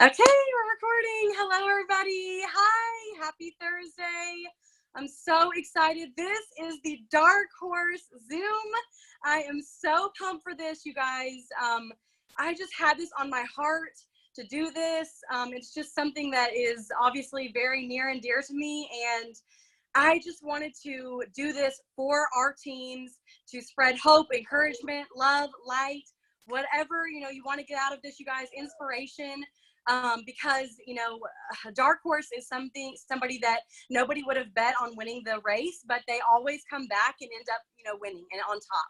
Okay, we're recording. Hello, everybody. Hi, happy Thursday. I'm so excited. This is the Dark Horse Zoom. I am so pumped for this, you guys. I just had this on my heart to do this. It's just something that is obviously very near and dear to me, and I just wanted to do this for our teams to spread hope, encouragement, love, light, whatever you want to get out of this, you guys, inspiration. Because Dark Horse is somebody that nobody would have bet on winning the race, but they always come back and end up winning and on top.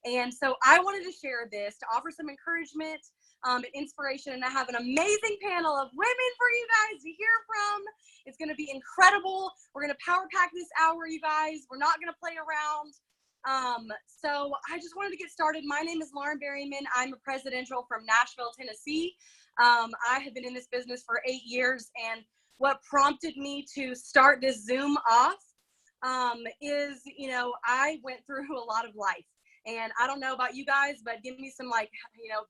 And so I wanted to share this to offer some encouragement and inspiration, and I have an amazing panel of women for you guys to hear from. It's going to be incredible. We're going to power pack this hour, you guys. We're not going to play around. So I just wanted to get started. My name is Berryman. I'm a presidential from Nashville, Tennessee. I have been in this business for 8 years, and what prompted me to start this Zoom off is, I went through a lot of life, and I don't know about you guys, but give me some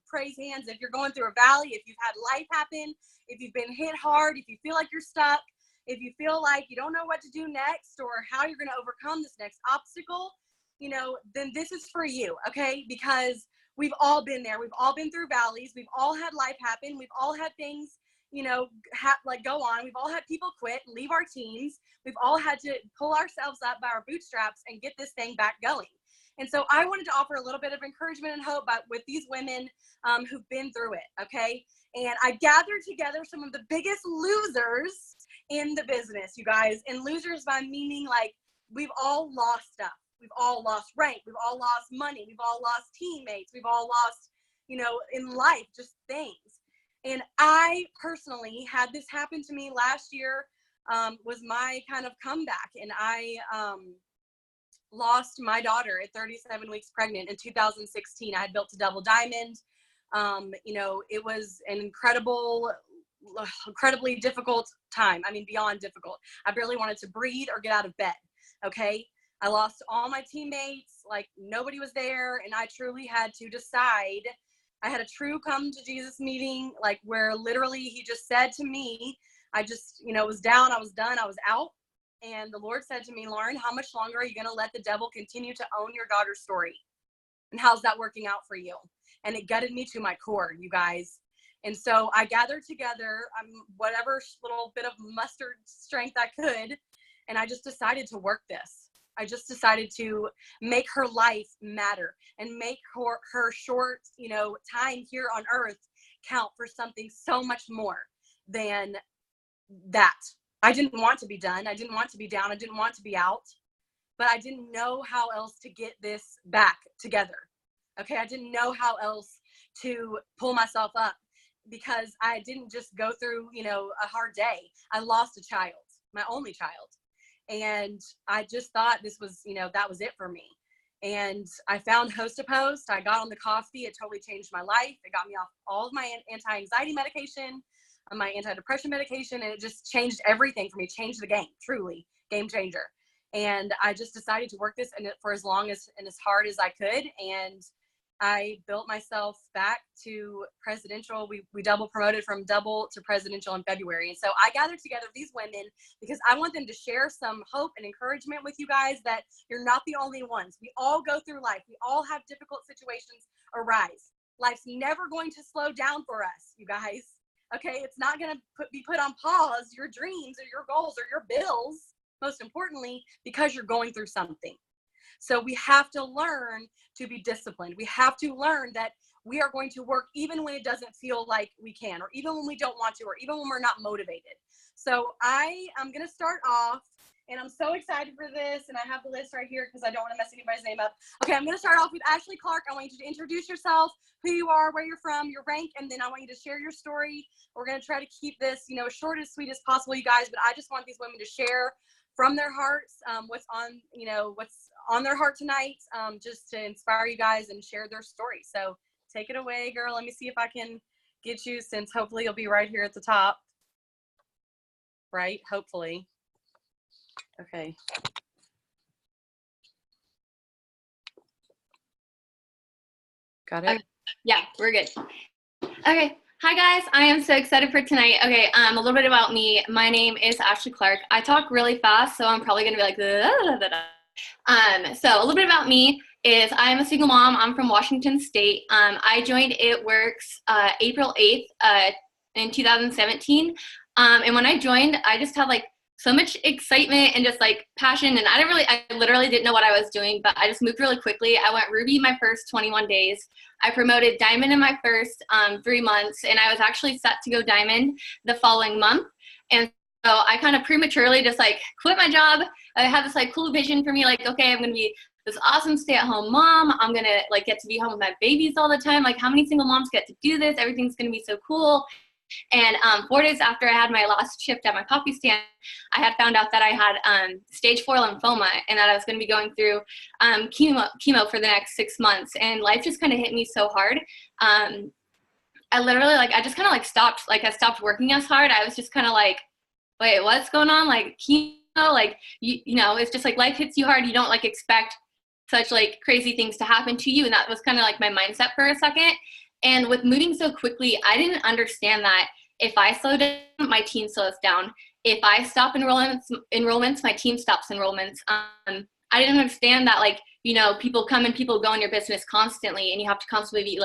praise hands if you're going through a valley, if you've had life happen, if you've been hit hard, if you feel like you're stuck, if you feel like you don't know what to do next or how you're going to overcome this next obstacle, then this is for you, okay? Because we've all been there. We've all been through valleys. We've all had life happen. We've all had things, go on. We've all had people quit and leave our teams. We've all had to pull ourselves up by our bootstraps and get this thing back going. And so I wanted to offer a little bit of encouragement and hope with these women who've been through it, okay? And I gathered together some of the biggest losers in the business, you guys. And losers by meaning we've all lost stuff. We've all lost rank. We've all lost money. We've all lost teammates. We've all lost, in life, just things. And I personally had this happen to me last year, was my kind of comeback. And I lost my daughter at 37 weeks pregnant in 2016. I had built a double diamond. It was an incredibly difficult time. I mean, beyond difficult. I barely wanted to breathe or get out of bed. Okay. I lost all my teammates, nobody was there, and I truly had to decide. I had a true come to Jesus meeting, where literally he just said to me, I just, was down, I was done, I was out, and the Lord said to me, Lauren, how much longer are you going to let the devil continue to own your daughter's story? And how's that working out for you? And it gutted me to my core, you guys. And so I gathered together whatever little bit of mustard strength I could, and I just decided to work this. I just decided to make her life matter and make her short, time here on earth count for something so much more than that. I didn't want to be done. I didn't want to be down. I didn't want to be out, but I didn't know how else to get this back together. Okay. I didn't know how else to pull myself up, because I didn't just go through, a hard day. I lost a child, my only child. And I just thought this was, that was it for me. And I found Host to Post. I got on the coffee. It totally changed my life. It got me off all of my anti-anxiety medication, my antidepressant medication, and it just changed everything for me. Changed the game, truly game changer. And I just decided to work this for as long as and as hard as I could. And I built myself back to presidential. We double promoted from double to presidential in February. And so I gathered together these women because I want them to share some hope and encouragement with you guys that you're not the only ones. We all go through life. We all have difficult situations arise. Life's never going to slow down for us, you guys. Okay, it's not going to be put on pause, your dreams or your goals or your bills, most importantly, because you're going through something. So we have to learn to be disciplined. We have to learn that we are going to work even when it doesn't feel like we can, or even when we don't want to, or even when we're not motivated. So I am going to start off, and I'm so excited for this, and I have the list right here because I don't want to mess anybody's name up. Okay, I'm going to start off with Ashley Clark. I want you to introduce yourself, who you are, where you're from, your rank, and then I want you to share your story. We're going to try to keep this, short as sweet as possible, you guys, but I just want these women to share from their hearts what's on their heart tonight, just to inspire you guys and share their story. So take it away, girl. Let me see if I can get you, since hopefully you'll be right here at the top. Right? Hopefully. Okay. Got it? Yeah, we're good. Okay. Hi guys, I am so excited for tonight. Okay, a little bit about me. My name is Ashley Clark. I talk really fast, so I'm probably gonna be like, so a little bit about me is I'm a single mom. I'm from Washington State. I joined It Works April 8th in 2017. And when I joined, I just had like so much excitement and just like passion. And I literally didn't know what I was doing, but I just moved really quickly. I went Ruby my first 21 days. I promoted Diamond in my first 3 months, and I was actually set to go Diamond the following month. And so I kind of prematurely just like quit my job. I had this like cool vision for me, like, okay, I'm gonna be this awesome stay-at-home mom. I'm gonna like get to be home with my babies all the time. Like, how many single moms get to do this? Everything's gonna be so cool. And 4 days after I had my last shift at my coffee stand, I had found out that I had stage 4 lymphoma and that I was going to be going through chemo for the next 6 months. And life just kind of hit me so hard. I literally I just kind of stopped. I stopped working as hard. I was just kind of like, wait, what's going on? Like chemo, you know, it's just like life hits you hard. You don't expect such crazy things to happen to you. And that was kind of my mindset for a second. And with moving so quickly, I didn't understand that if I slow down, my team slows down. If I stop enrollments, my team stops enrollments. I didn't understand that, you know, people come and people go in your business constantly, and you have to constantly be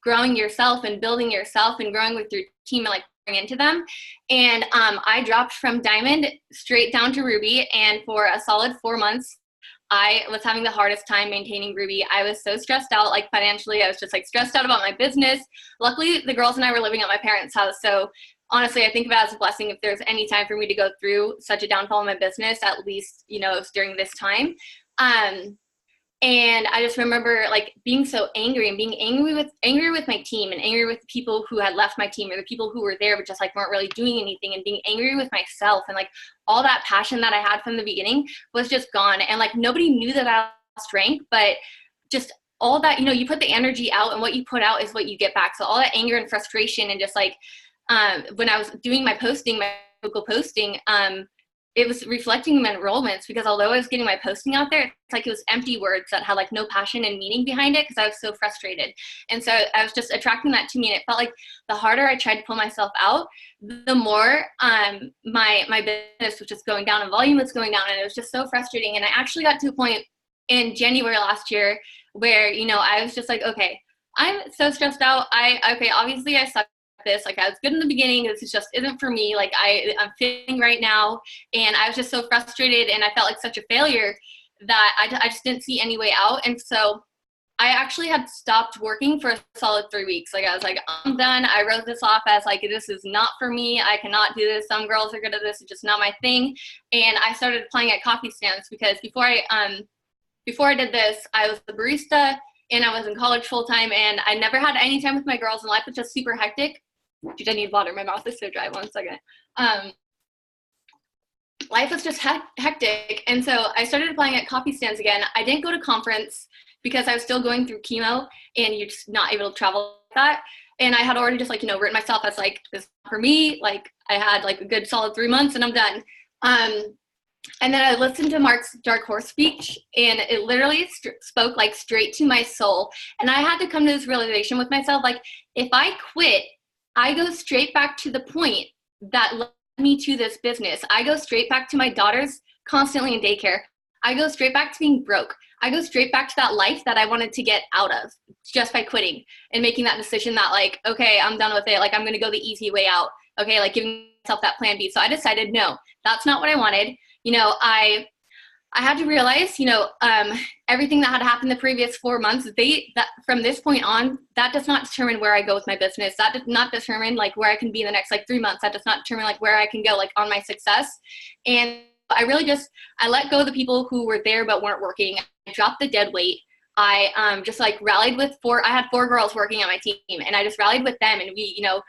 growing yourself and building yourself and growing with your team and pouring into them. And I dropped from Diamond straight down to Ruby, and for a solid 4 months, I was having the hardest time maintaining Ruby. I was so stressed out, financially. I was just stressed out about my business. Luckily, the girls and I were living at my parents' house. So honestly, I think of it as a blessing if there's any time for me to go through such a downfall in my business, at least, you know, it's during this time. And I just remember being so angry and being angry with my team and angry with the people who had left my team or the people who were there but just weren't really doing anything, and being angry with myself, and all that passion that I had from the beginning was just gone. And nobody knew that I lost rank, but just all that, you know, you put the energy out, and what you put out is what you get back. So all that anger and frustration, and just when I was doing my local posting, it was reflecting my enrollments, because although I was getting my posting out there, it's it was empty words that had no passion and meaning behind it, because I was so frustrated. And so I was just attracting that to me, and it felt like the harder I tried to pull myself out, the more my business was just going down and volume was going down, and it was just so frustrating. And I actually got to a point in January last year where, you know, I was just okay, I'm so stressed out. Obviously I suck this. I was good in the beginning. This just isn't for me. I'm feeling right now. And I was just so frustrated, and I felt like such a failure that I just didn't see any way out. And so I actually had stopped working for a solid 3 weeks. I was I'm done. I wrote this off as this is not for me. I cannot do this. Some girls are good at this. It's just not my thing. And I started applying at coffee stands, because before I did this, I was a barista and I was in college full time, and I never had any time with my girls, and life was just super hectic. Dude, I need water. My mouth is so dry. 1 second. Life was just hectic. And so I started applying at coffee stands again. I didn't go to conference because I was still going through chemo, and you're just not able to travel like that. And I had already just written myself as this is for me. I had a good solid 3 months and I'm done. And then I listened to Mark's Dark Horse speech, and it literally spoke straight to my soul. And I had to come to this realization with myself, if I quit, I go straight back to the point that led me to this business. I go straight back to my daughters constantly in daycare. I go straight back to being broke. I go straight back to that life that I wanted to get out of just by quitting and making that decision that okay, I'm done with it. I'm going to go the easy way out. Okay. Giving myself that plan B. So I decided, no, that's not what I wanted. You know, I had to realize, you know, everything that had happened the previous 4 months, that from this point on, that does not determine where I go with my business. That does not determine where I can be in the next 3 months. That does not determine where I can go on my success. And I really I let go of the people who were there but weren't working. I dropped the dead weight. I just rallied with I had 4 girls working on my team, and I just rallied with them, and we, you know,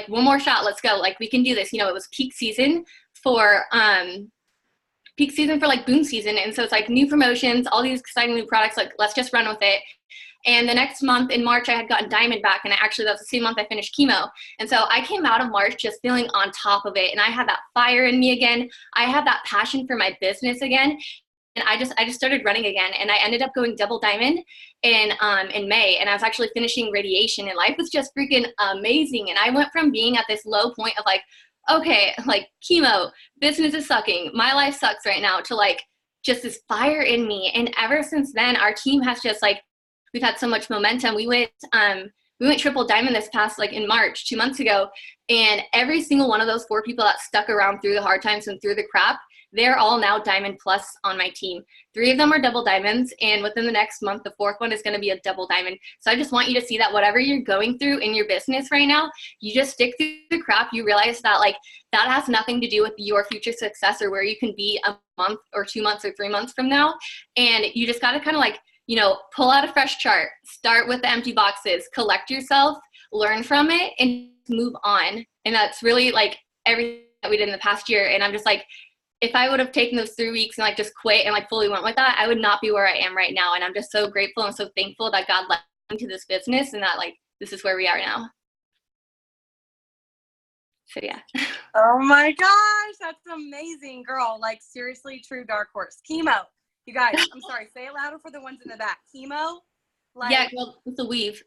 one more shot, let's go. We can do this. You know, it was peak season for boom season. And so it's new promotions, all these exciting new products, let's just run with it. And the next month in March, I had gotten Diamond back, and actually that was the same month I finished chemo. And so I came out of March just feeling on top of it, and I had that fire in me again. I had that passion for my business again. I just started running again, and I ended up going double diamond in May, and I was actually finishing radiation, and life was just freaking amazing. And I went from being at this low point of like, okay, like chemo, business is sucking, my life sucks right now, to like just this fire in me. And ever since then, our team has just like, we've had so much momentum. We went triple diamond this past, like in March, 2 months ago, and every single one of those 4 people that stuck around through the hard times and through the crap, they're all now diamond plus on my team. 3 of them are double diamonds, and within the next month, the 4th one is going to be a double diamond. So I just want you to see that whatever you're going through in your business right now, you just stick through the crap. You realize that like that has nothing to do with your future success or where you can be a month or 2 months or 3 months from now. And you just got to kind of like, you know, pull out a fresh chart, start with the empty boxes, collect yourself, learn from it, and move on. And that's really like everything that we did in the past year. And I'm just like, if I would have taken those 3 weeks and like just quit and like fully went with that, I would not be where I am right now. And I'm just so grateful and so thankful that God led me to this business and that like this is where we are now. So yeah. Oh my gosh, that's amazing, girl. Like seriously, true dark horse. Chemo. You guys, I'm sorry, say it louder for the ones in the back. Chemo. Like, yeah, well, it's a weave.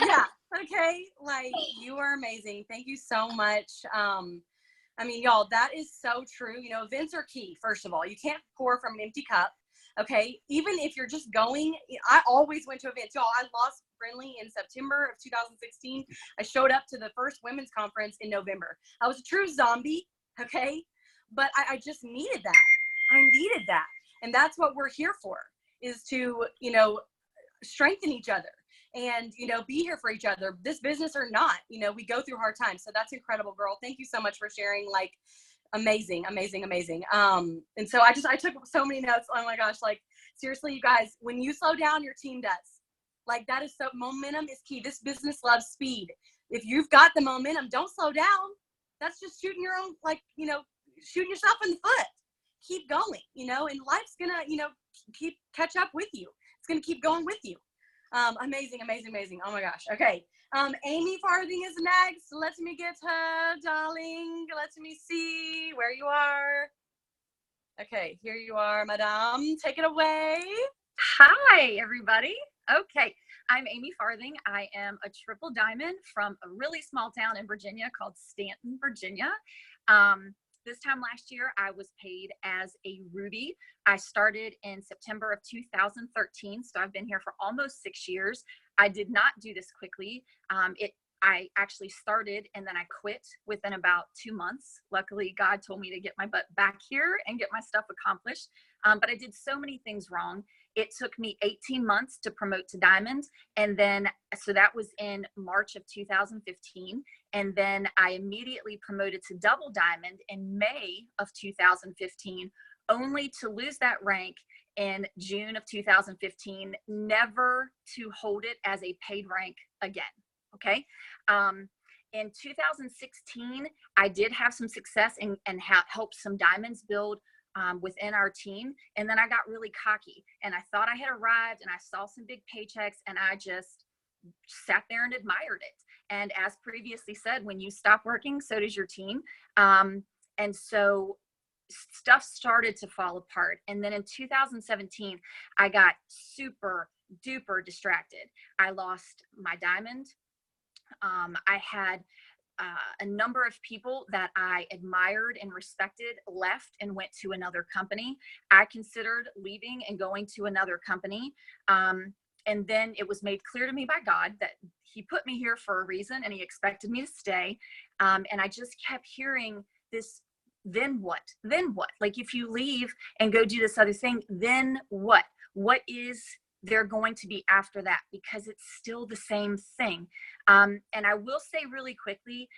yeah. Okay. Like you are amazing. Thank you so much. I mean, y'all, that is so true. You know, events are key. First of all, you can't pour from an empty cup. Okay. Even if you're just going, I always went to events. Y'all, I lost Brinley in September of 2016. I showed up to the first women's conference in November. I was a true zombie. Okay. But I just needed that. I needed that. And that's what we're here for, is to, you know, strengthen each other and, you know, be here for each other, this business or not. You know, we go through hard times. So that's incredible, girl. Thank you so much for sharing. Like, amazing. And so I took so many notes. Oh my gosh. Like, seriously, you guys, when you slow down, your team does. Like, that is so, momentum is key. This business loves speed. If you've got the momentum, don't slow down. That's just shooting your own, like, you know, shooting yourself in the foot. Keep going, you know, and life's gonna, you know, keep catch up with you. It's gonna keep going with you. Amazing. Oh my gosh. Okay. Amy Farthing is next. Let me get her, darling. Let me see where you are. Okay, here you are, madame. Take it away. Hi, everybody. Okay, I'm Amy Farthing. I am a triple diamond from a really small town in Virginia called Stanton, Virginia. This time last year, I was paid as a Ruby. I started in September of 2013, so I've been here for almost 6 years. I did not do this quickly. I actually started and then I quit within about 2 months. Luckily, God told me to get my butt back here and get my stuff accomplished. But I did so many things wrong. It took me 18 months to promote to diamond. And then, so that was in March of 2015. And then I immediately promoted to double diamond in May of 2015, only to lose that rank in June of 2015, never to hold it as a paid rank again. Okay. In 2016, I did have some success and helped some diamonds build within our team. And then I got really cocky and I thought I had arrived and I saw some big paychecks and I just sat there and admired it. And as previously said, when you stop working, so does your team. And so stuff started to fall apart. And then in 2017, I got super duper distracted. I lost my diamond. I had a number of people that I admired and respected left and went to another company. I considered leaving and going to another company. And then it was made clear to me by God that he put me here for a reason and he expected me to stay. And I just kept hearing this, then what? Then what? Like, if you leave and go do this other thing, then what? What is there going to be after that? Because it's still the same thing. And I will say really quickly,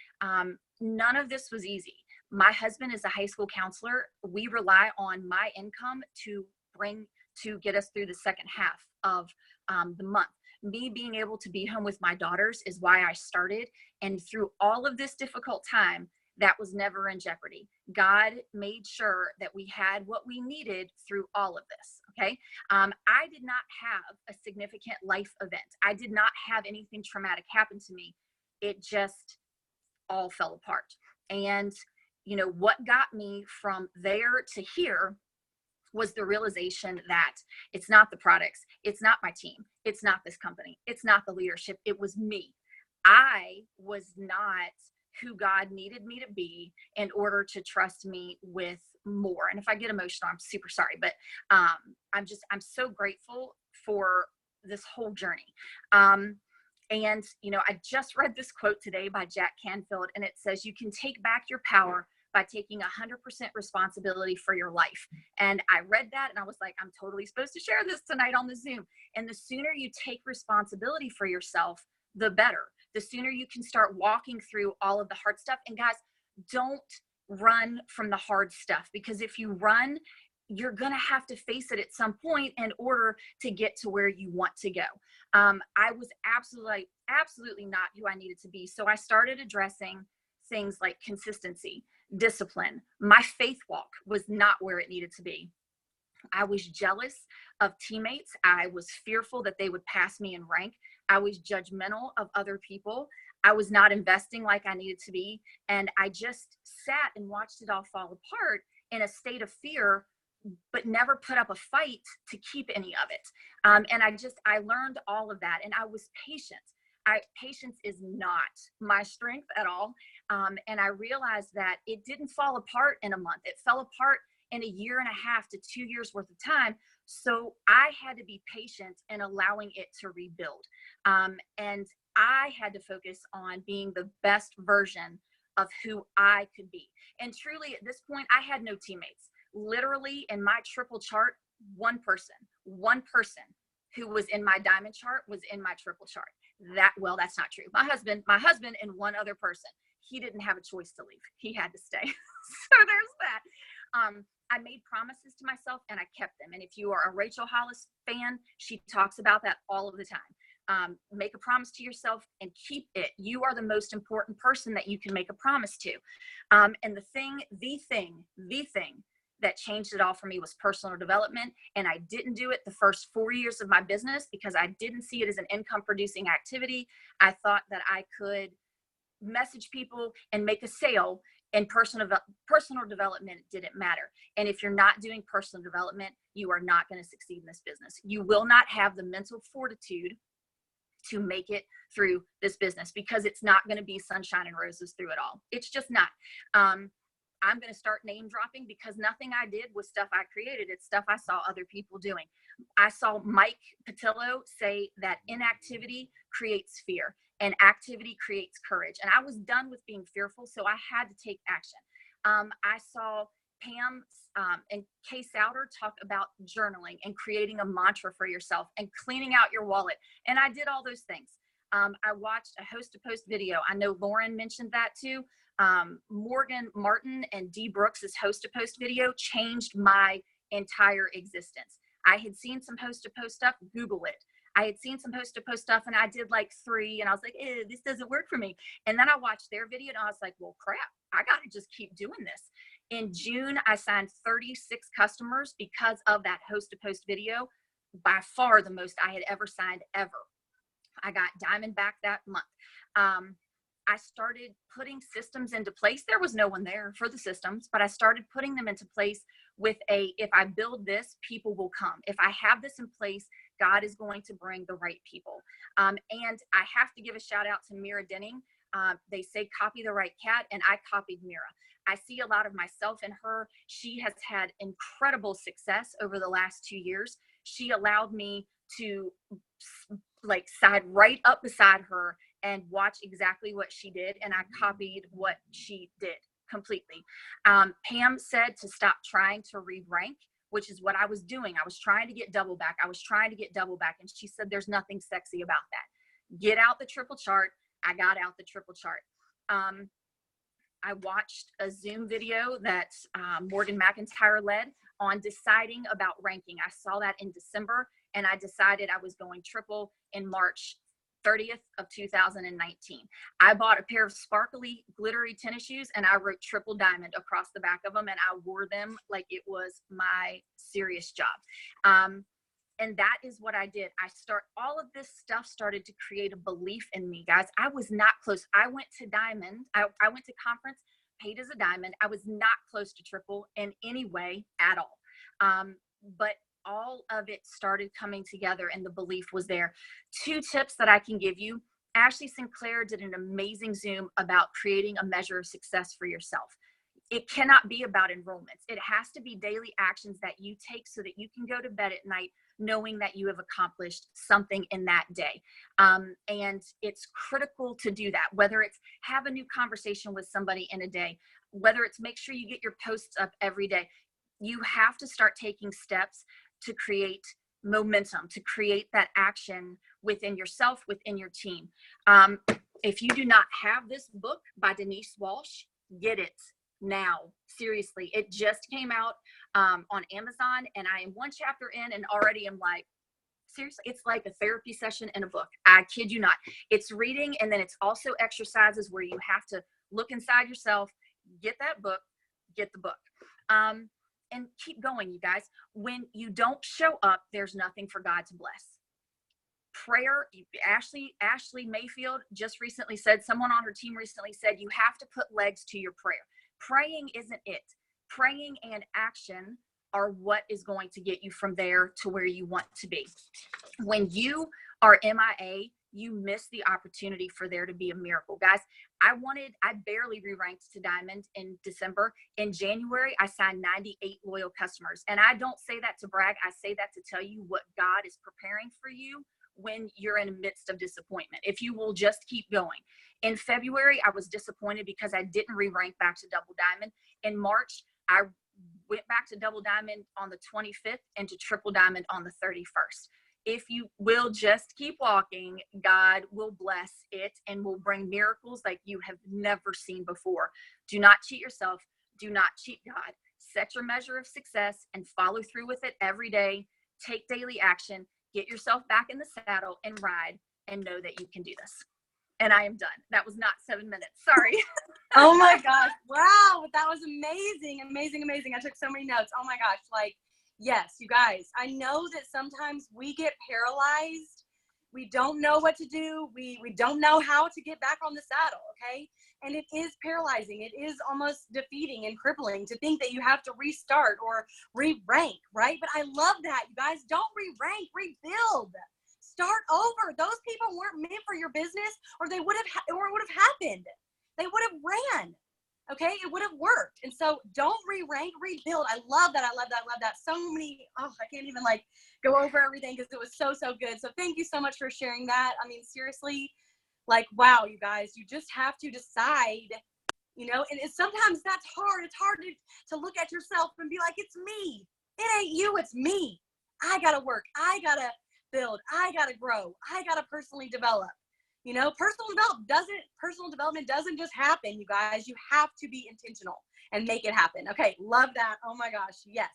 none of this was easy. My husband is a high school counselor. We rely on my income to get us through the second half of the month. Me being able to be home with my daughters is why I started. And through all of this difficult time, that was never in jeopardy. God made sure that we had what we needed through all of this, okay? I did not have a significant life event. I did not have anything traumatic happen to me. It just all fell apart. And, you know, what got me from there to here was the realization that it's not the products, it's not my team, it's not this company, it's not the leadership, it was me. I was not who God needed me to be in order to trust me with more. And if I get emotional, I'm super sorry, but I'm so grateful for this whole journey. And, you know, I just read this quote today by Jack Canfield, and it says, you can take back your power by taking 100% responsibility for your life. And I read that and I was like, I'm totally supposed to share this tonight on the Zoom. And the sooner you take responsibility for yourself, the better. The sooner you can start walking through all of the hard stuff. And guys, don't run from the hard stuff, because if you run, you're going to have to face it at some point in order to get to where you want to go. I was absolutely not who I needed to be. So I started addressing things like consistency, discipline. My faith walk was not where it needed to be. I was jealous of teammates. I was fearful that they would pass me in rank. I was judgmental of other people. I was not investing like I needed to be. And I just sat and watched it all fall apart in a state of fear, but never put up a fight to keep any of it. And I learned all of that, and I was patient. Patience is not my strength at all. And I realized that it didn't fall apart in a month. It fell apart in a year and a half to 2 years worth of time. So I had to be patient in allowing it to rebuild. And I had to focus on being the best version of who I could be. And truly at this point, I had no teammates. Literally in my triple chart, one person who was in my diamond chart was in my triple chart. That's not true. My husband and one other person. He didn't have a choice to leave. He had to stay. So there's that. I made promises to myself and I kept them. And if you are a Rachel Hollis fan, she talks about that all of the time. Make a promise to yourself and keep it. You are the most important person that you can make a promise to. And the thing that changed it all for me was personal development. And I didn't do it the first 4 years of my business because I didn't see it as an income producing activity. I thought that I could message people and make a sale, and personal development didn't matter. And if you're not doing personal development, you are not going to succeed in this business. You will not have the mental fortitude to make it through this business because it's not going to be sunshine and roses through it all. It's just not. I'm going to start name dropping because nothing I did was stuff I created. It's stuff I saw other people doing. I saw Mike Patillo say that inactivity creates fear and activity creates courage. And I was done with being fearful, so I had to take action. I saw Pam and Kay Souter talk about journaling and creating a mantra for yourself and cleaning out your wallet. And I did all those things. I watched a host to post video. I know Lauren mentioned that too. Morgan Martin and Dee Brooks's host to post video changed my entire existence. I had seen some host to post stuff, Google it. I had seen some host to post stuff and I did like 3 and I was like, this doesn't work for me. And then I watched their video and I was like, well, crap, I got to just keep doing this. In June, I signed 36 customers because of that host to post video, by far the most I had ever signed ever. I got Diamondback that month. I started putting systems into place. There was no one there for the systems, but I started putting them into place with if I build this, people will come. If I have this in place, God is going to bring the right people. And I have to give a shout out to Mira Denning. They say copy the right cat, and I copied Mira. I see a lot of myself in her. She has had incredible success over the last 2 years. She allowed me to side right up beside her and watch exactly what she did. And I copied what she did completely. Pam said to stop trying to read rank, which is what I was doing. I was trying to get double back. And she said, there's nothing sexy about that. Get out the triple chart. I got out the triple chart. I watched a Zoom video that Morgan McIntyre led on deciding about ranking. I saw that in December, and I decided I was going triple in March 30th of 2019. I bought a pair of sparkly, glittery tennis shoes, and I wrote triple diamond across the back of them, and I wore them like it was my serious job. And that is what I did. All of this stuff started to create a belief in me, guys. I was not close. I went to diamond. I went to conference, paid as a diamond. I was not close to triple in any way at all. but all of it started coming together and the belief was there. 2 tips that I can give you. Ashley Sinclair did an amazing Zoom about creating a measure of success for yourself. It cannot be about enrollments. It has to be daily actions that you take so that you can go to bed at night knowing that you have accomplished something in that day. And it's critical to do that, whether it's have a new conversation with somebody in a day, whether it's make sure you get your posts up every day. You have to start taking steps to create momentum, to create that action within yourself, within your team. If you do not have this book by Denise Walsh, get it now. Seriously, it just came out on Amazon, and I am 1 chapter in and already am like, seriously, it's like a therapy session in a book. I kid you not. It's reading, and then it's also exercises where you have to look inside yourself, get that book, get the book. And keep going, you guys. When you don't show up, there's nothing for God to bless. Prayer, Ashley Mayfield just recently said, someone on her team recently said, you have to put legs to your prayer. Praying isn't it. Praying and action are what is going to get you from there to where you want to be. When you are MIA, you miss the opportunity for there to be a miracle. Guys, I barely re-ranked to Diamond in December. In January, I signed 98 loyal customers. And I don't say that to brag. I say that to tell you what God is preparing for you when you're in the midst of disappointment, if you will just keep going. In February, I was disappointed because I didn't re-rank back to Double Diamond. In March, I went back to Double Diamond on the 25th and to Triple Diamond on the 31st. If you will just keep walking, God will bless it and will bring miracles like you have never seen before. Do not cheat yourself. Do not cheat God. Set your measure of success and follow through with it every day. Take daily action. Get yourself back in the saddle and ride, and know that you can do this. And I am done. That was not 7 minutes. Sorry. Oh my gosh. Wow. That was amazing. Amazing. Amazing. I took so many notes. Oh my gosh. Like, yes, you guys, I know that sometimes we get paralyzed. We don't know what to do. We don't know how to get back on the saddle. Okay. And it is paralyzing. It is almost defeating and crippling to think that you have to restart or re-rank, right? But I love that, you guys. Don't re-rank, rebuild. Start over. Those people weren't meant for your business, or they would have happened. They would have ran. Okay, it would have worked. And so don't re-rank, rebuild. I love that. I love that. I love that. So many, I can't even go over everything because it was so good. So thank you so much for sharing that. I mean, seriously, wow, you guys, you just have to decide, and sometimes that's hard. It's hard to look at yourself and be like, it's me. It ain't you, it's me. I got to work. I got to build. I got to grow. I got to personally develop. Personal development doesn't just happen, you guys. You have to be intentional and make it happen. Okay, love that. Oh my gosh, yes.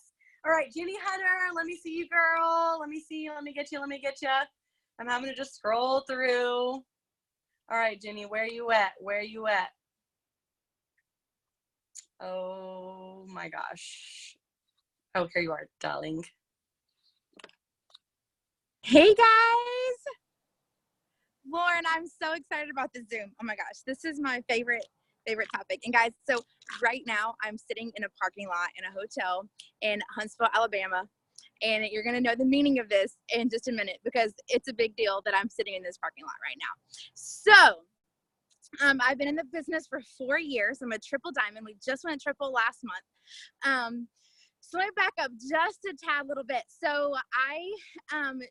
All right, Jenny Hunter, let me see you, girl. Let me see you. Let me get you. I'm having to just scroll through. All right, Jenny, where you at? Oh my gosh. Oh, here you are, darling. Hey guys. Lauren, I'm so excited about the Zoom. Oh my gosh, this is my favorite topic. And guys, so right now I'm sitting in a parking lot in a hotel in Huntsville, Alabama. And you're going to know the meaning of this in just a minute because it's a big deal that I'm sitting in this parking lot right now. So I've been in the business for 4 years. I'm a triple diamond. We just went triple last month. So let me back up just a tad little bit. So I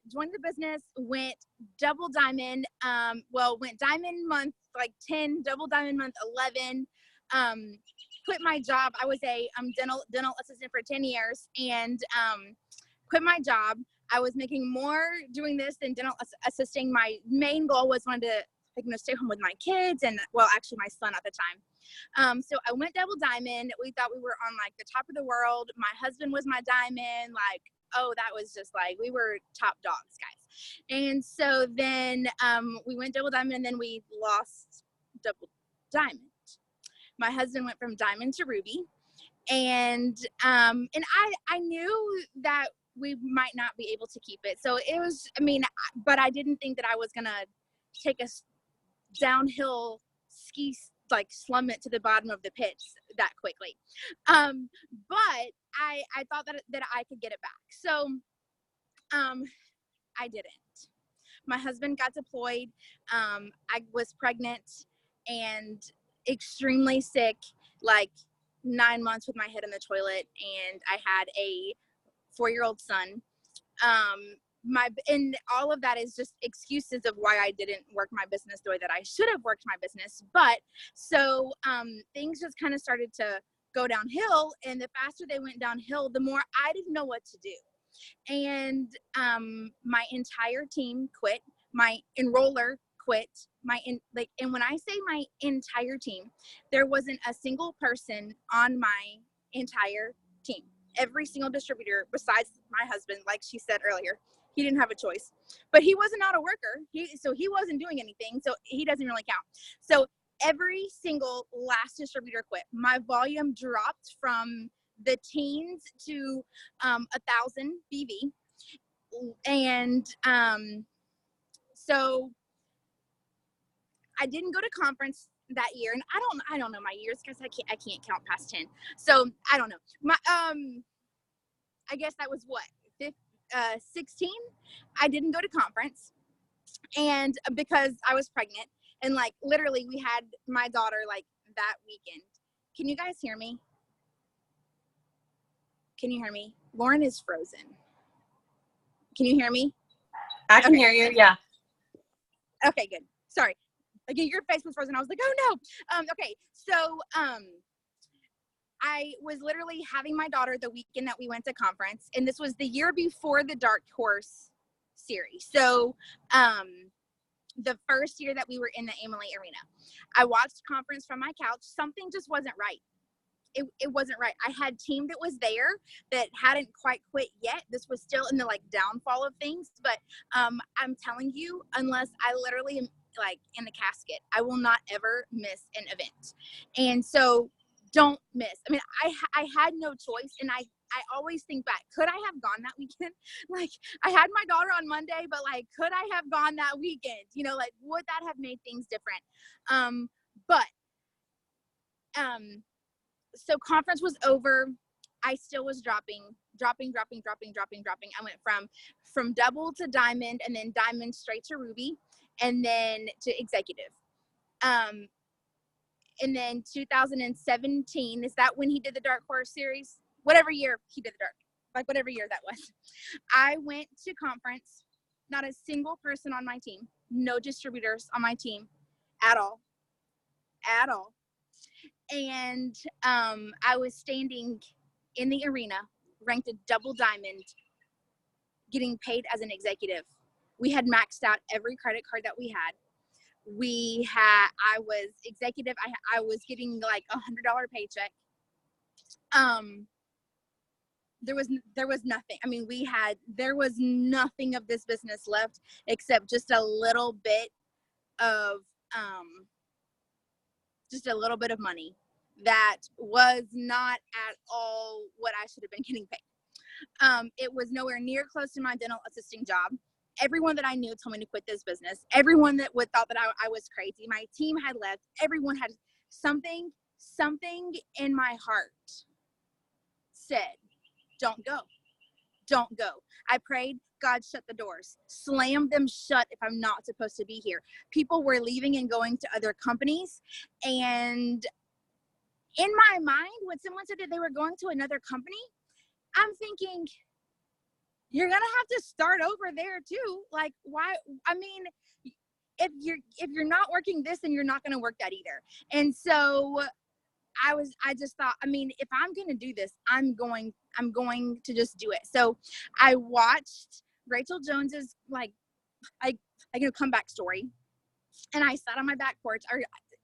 joined the business, went double diamond, went diamond month, 10, double diamond month, 11, quit my job. I was a dental assistant for 10 years and quit my job. I was making more doing this than dental assisting. My main goal was stay home with my kids and actually my son at the time. So I went double diamond. We thought we were on the top of the world. My husband was my diamond. That was just we were top dogs, guys. And so then we went double diamond and then we lost double diamond. My husband went from diamond to ruby. And I knew that we might not be able to keep it. So it was, but I didn't think that I was going to take a downhill ski like slum it to the bottom of the pits that quickly. But I thought that I could get it back. So I didn't. My husband got deployed. I was pregnant and extremely sick, like 9 months with my head in the toilet, and I had a 4-year-old son. And all of that is just excuses of why I didn't work my business the way that I should have worked my business. But so things just kind of started to go downhill, and the faster they went downhill, the more I didn't know what to do. And my entire team quit. My enroller quit. And when I say my entire team, there wasn't a single person on my entire team. Every single distributor besides my husband, like she said earlier, he didn't have a choice. But he was not a worker. So he wasn't doing anything. So he doesn't really count. So every single last distributor quit. My volume dropped from the teens to 1,000 BV. And so I didn't go to conference that year, and I don't know my years because I can't count past 10. So I don't know. My I guess that was what 16. I didn't go to conference, and because I was pregnant, and like literally we had my daughter like that weekend. Can you guys hear me? Can you hear me? Lauren is frozen. Can you hear me? I can hear you. Yeah. Okay, good. Sorry. Again, your face was frozen. I was like, oh no. Okay. So, I was literally having my daughter the weekend that we went to conference, and this was the year before the Dark Horse series. So, the first year that we were in the Emily Arena, I watched conference from my couch. Something just wasn't right. It wasn't right. I had team that was there that hadn't quite quit yet. This was still in the like downfall of things, but I'm telling you, unless I literally am like in the casket, I will not ever miss an event. And so don't miss. I mean, I had no choice, and I always think back, could I have gone that weekend? Like, I had my daughter on Monday, but like, could I have gone that weekend? You know, like, would that have made things different? So conference was over. I still was dropping. I went from double to diamond, and then diamond straight to ruby, and then to executive. And then 2017, is that when he did the Dark Horse series? Whatever year he did the Dark, like whatever year that was. I went to conference, not a single person on my team, no distributors on my team at all. And I was standing in the arena, ranked a double diamond, getting paid as an executive. We had maxed out every credit card that we had. I was executive. I was getting like $100 paycheck. There was nothing. I mean, there was nothing of this business left except just a little bit of money that was not at all what I should have been getting paid. It was nowhere near close to my dental assisting job. Everyone that I knew told me to quit this business. Everyone that thought that I was crazy. My team had left. Everyone had something in my heart said, don't go. Don't go. I prayed, God, shut the doors. Slam them shut if I'm not supposed to be here. People were leaving and going to other companies. And in my mind, when someone said that they were going to another company, I'm thinking, you're going to have to start over there too. Like, why? I mean, if you're not working this, then you're not going to work that either. And so I just thought, I mean, if I'm going to do this, I'm going to just do it. So I watched Rachel Jones's comeback story, and I sat on my back porch.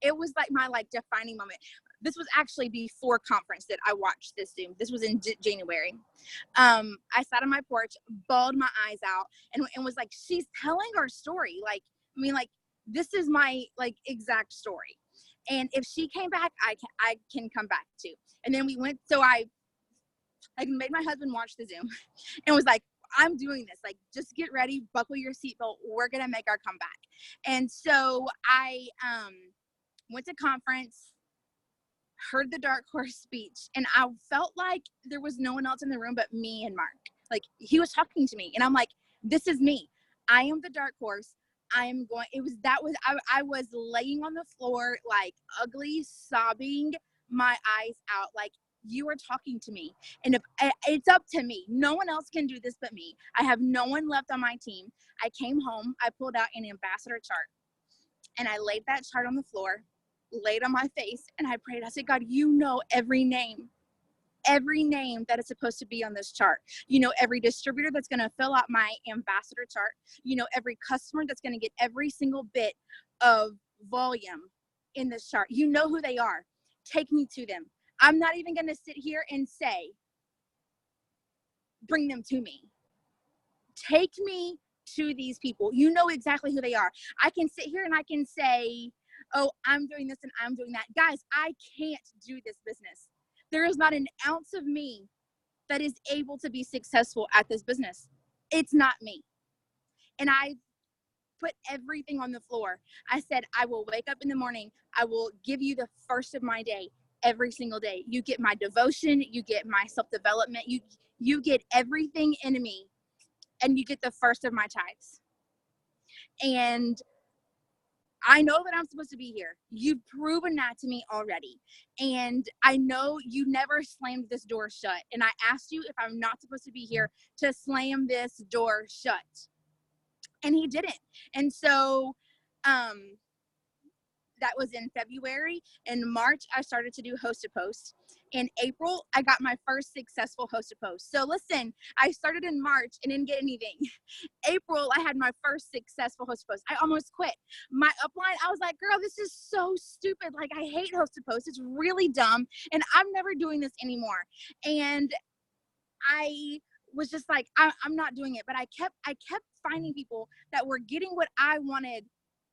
It was like my defining moment. This was actually before conference that I watched this Zoom. This was in January. I sat on my porch, bawled my eyes out, and was like, she's telling our story. Like, I mean, like, this is my exact story. And if she came back, I can come back too. And then we went, so I made my husband watch the Zoom and was like, I'm doing this. Like, just get ready, buckle your seatbelt. We're going to make our comeback. And so I went to conference, heard the Dark Horse speech, and I felt like there was no one else in the room but me and Mark. Like, he was talking to me, and I'm like, this is me. I am the Dark Horse. I was laying on the floor, like, ugly, sobbing my eyes out, like, you are talking to me, and if it's up to me, no one else can do this but me. I have no one left on my team. I came home, I pulled out an ambassador chart, and I laid that chart on the floor, laid on my face, and I prayed. I said, God, you know every name that is supposed to be on this chart. You know every distributor that's going to fill out my ambassador chart. You know every customer that's going to get every single bit of volume in this chart. You know who they are. Take me to them. I'm not even going to sit here and say, bring them to me. Take me to these people. You know exactly who they are. I can sit here and I can say, oh, I'm doing this and I'm doing that. Guys, I can't do this business. There is not an ounce of me that is able to be successful at this business. It's not me. And I put everything on the floor. I said, I will wake up in the morning. I will give you the first of my day every single day. You get my devotion. You get my self-development. You get everything in me, and you get the first of my tithes. And I know that I'm supposed to be here. You've proven that to me already. And I know you never slammed this door shut. And I asked you, if I'm not supposed to be here, to slam this door shut. And he didn't. And so that was in February. In March, I started to do host to post. In April, I got my first successful host to post. So listen, I started in March and didn't get anything. April, I had my first successful host to post. I almost quit. My upline, I was like, girl, this is so stupid. Like, I hate host to post. It's really dumb. And I'm never doing this anymore. And I was just like, I'm not doing it. But I kept finding people that were getting what I wanted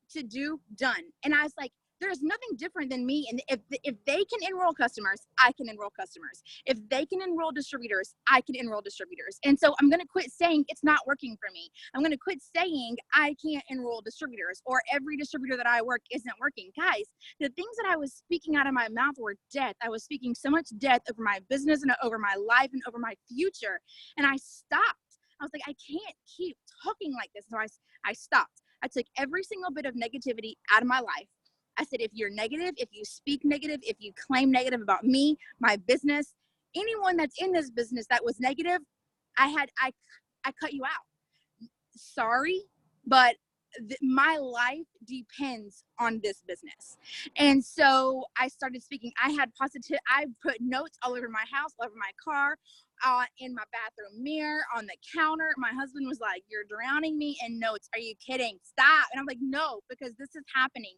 to do done. And I was like, there's nothing different than me. And if they can enroll customers, I can enroll customers. If they can enroll distributors, I can enroll distributors. And so I'm going to quit saying it's not working for me. I'm going to quit saying I can't enroll distributors, or every distributor that I work isn't working. Guys, the things that I was speaking out of my mouth were death. I was speaking so much death over my business and over my life and over my future. And I stopped. I was like, I can't keep talking like this. So I stopped. I took every single bit of negativity out of my life. I said, if you're negative, if you speak negative, if you claim negative about me, my business, anyone that's in this business that was negative, I cut you out. Sorry, but my life depends on this business. And so I started speaking. I put notes all over my house, all over my car, in my bathroom mirror, on the counter. My husband was like, you're drowning me in notes. Are you kidding? Stop. And I'm like, no, because this is happening.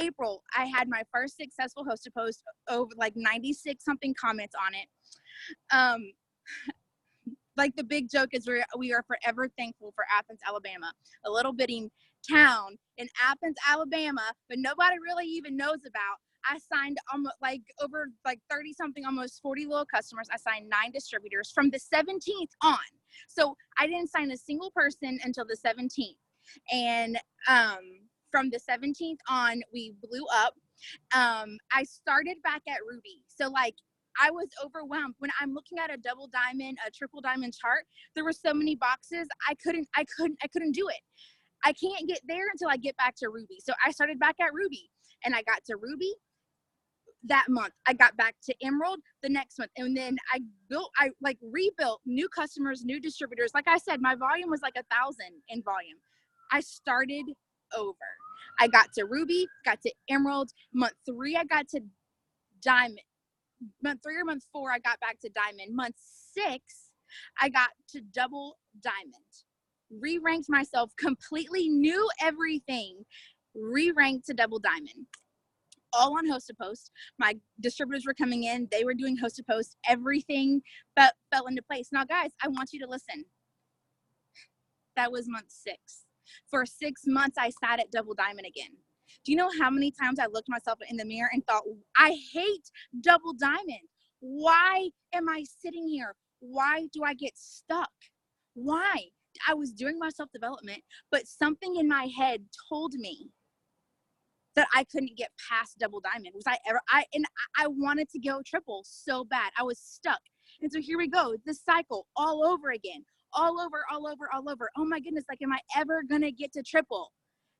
April, I had my first successful host to post, over like 96 something comments on it. Like, the big joke is we are forever thankful for Athens, Alabama, a little bitty town in Athens, Alabama, but nobody really even knows about. I signed almost over 30 something, almost 40 little customers. I signed 9 distributors from the 17th on. So I didn't sign a single person until the 17th. And from the 17th on, we blew up. I started back at Ruby. So I was overwhelmed when I'm looking at a double diamond, a triple diamond chart. There were so many boxes. I couldn't do it. I can't get there until I get back to Ruby. So I started back at Ruby, and I got to Ruby that month. I got back to Emerald the next month. And then I rebuilt new customers, new distributors. Like I said, my volume was like 1,000 in volume. I started over. I got to Ruby, got to Emerald. Month 3, I got to Diamond. Month 3 or month 4, I got back to Diamond. Month 6, I got to Double Diamond. Re-ranked myself completely, knew everything. Re-ranked to Double Diamond. All on host to post. My distributors were coming in. They were doing host to post. Everything fell into place. Now, guys, I want you to listen. That was month 6. For 6 months, I sat at Double Diamond again. Do you know how many times I looked myself in the mirror and thought, I hate Double Diamond. Why am I sitting here? Why do I get stuck? Why? I was doing my self-development, but something in my head told me that I couldn't get past double diamond. I wanted to go triple so bad. I was stuck. And so here we go, this cycle all over again, all over. Oh my goodness, like, am I ever going to get to triple?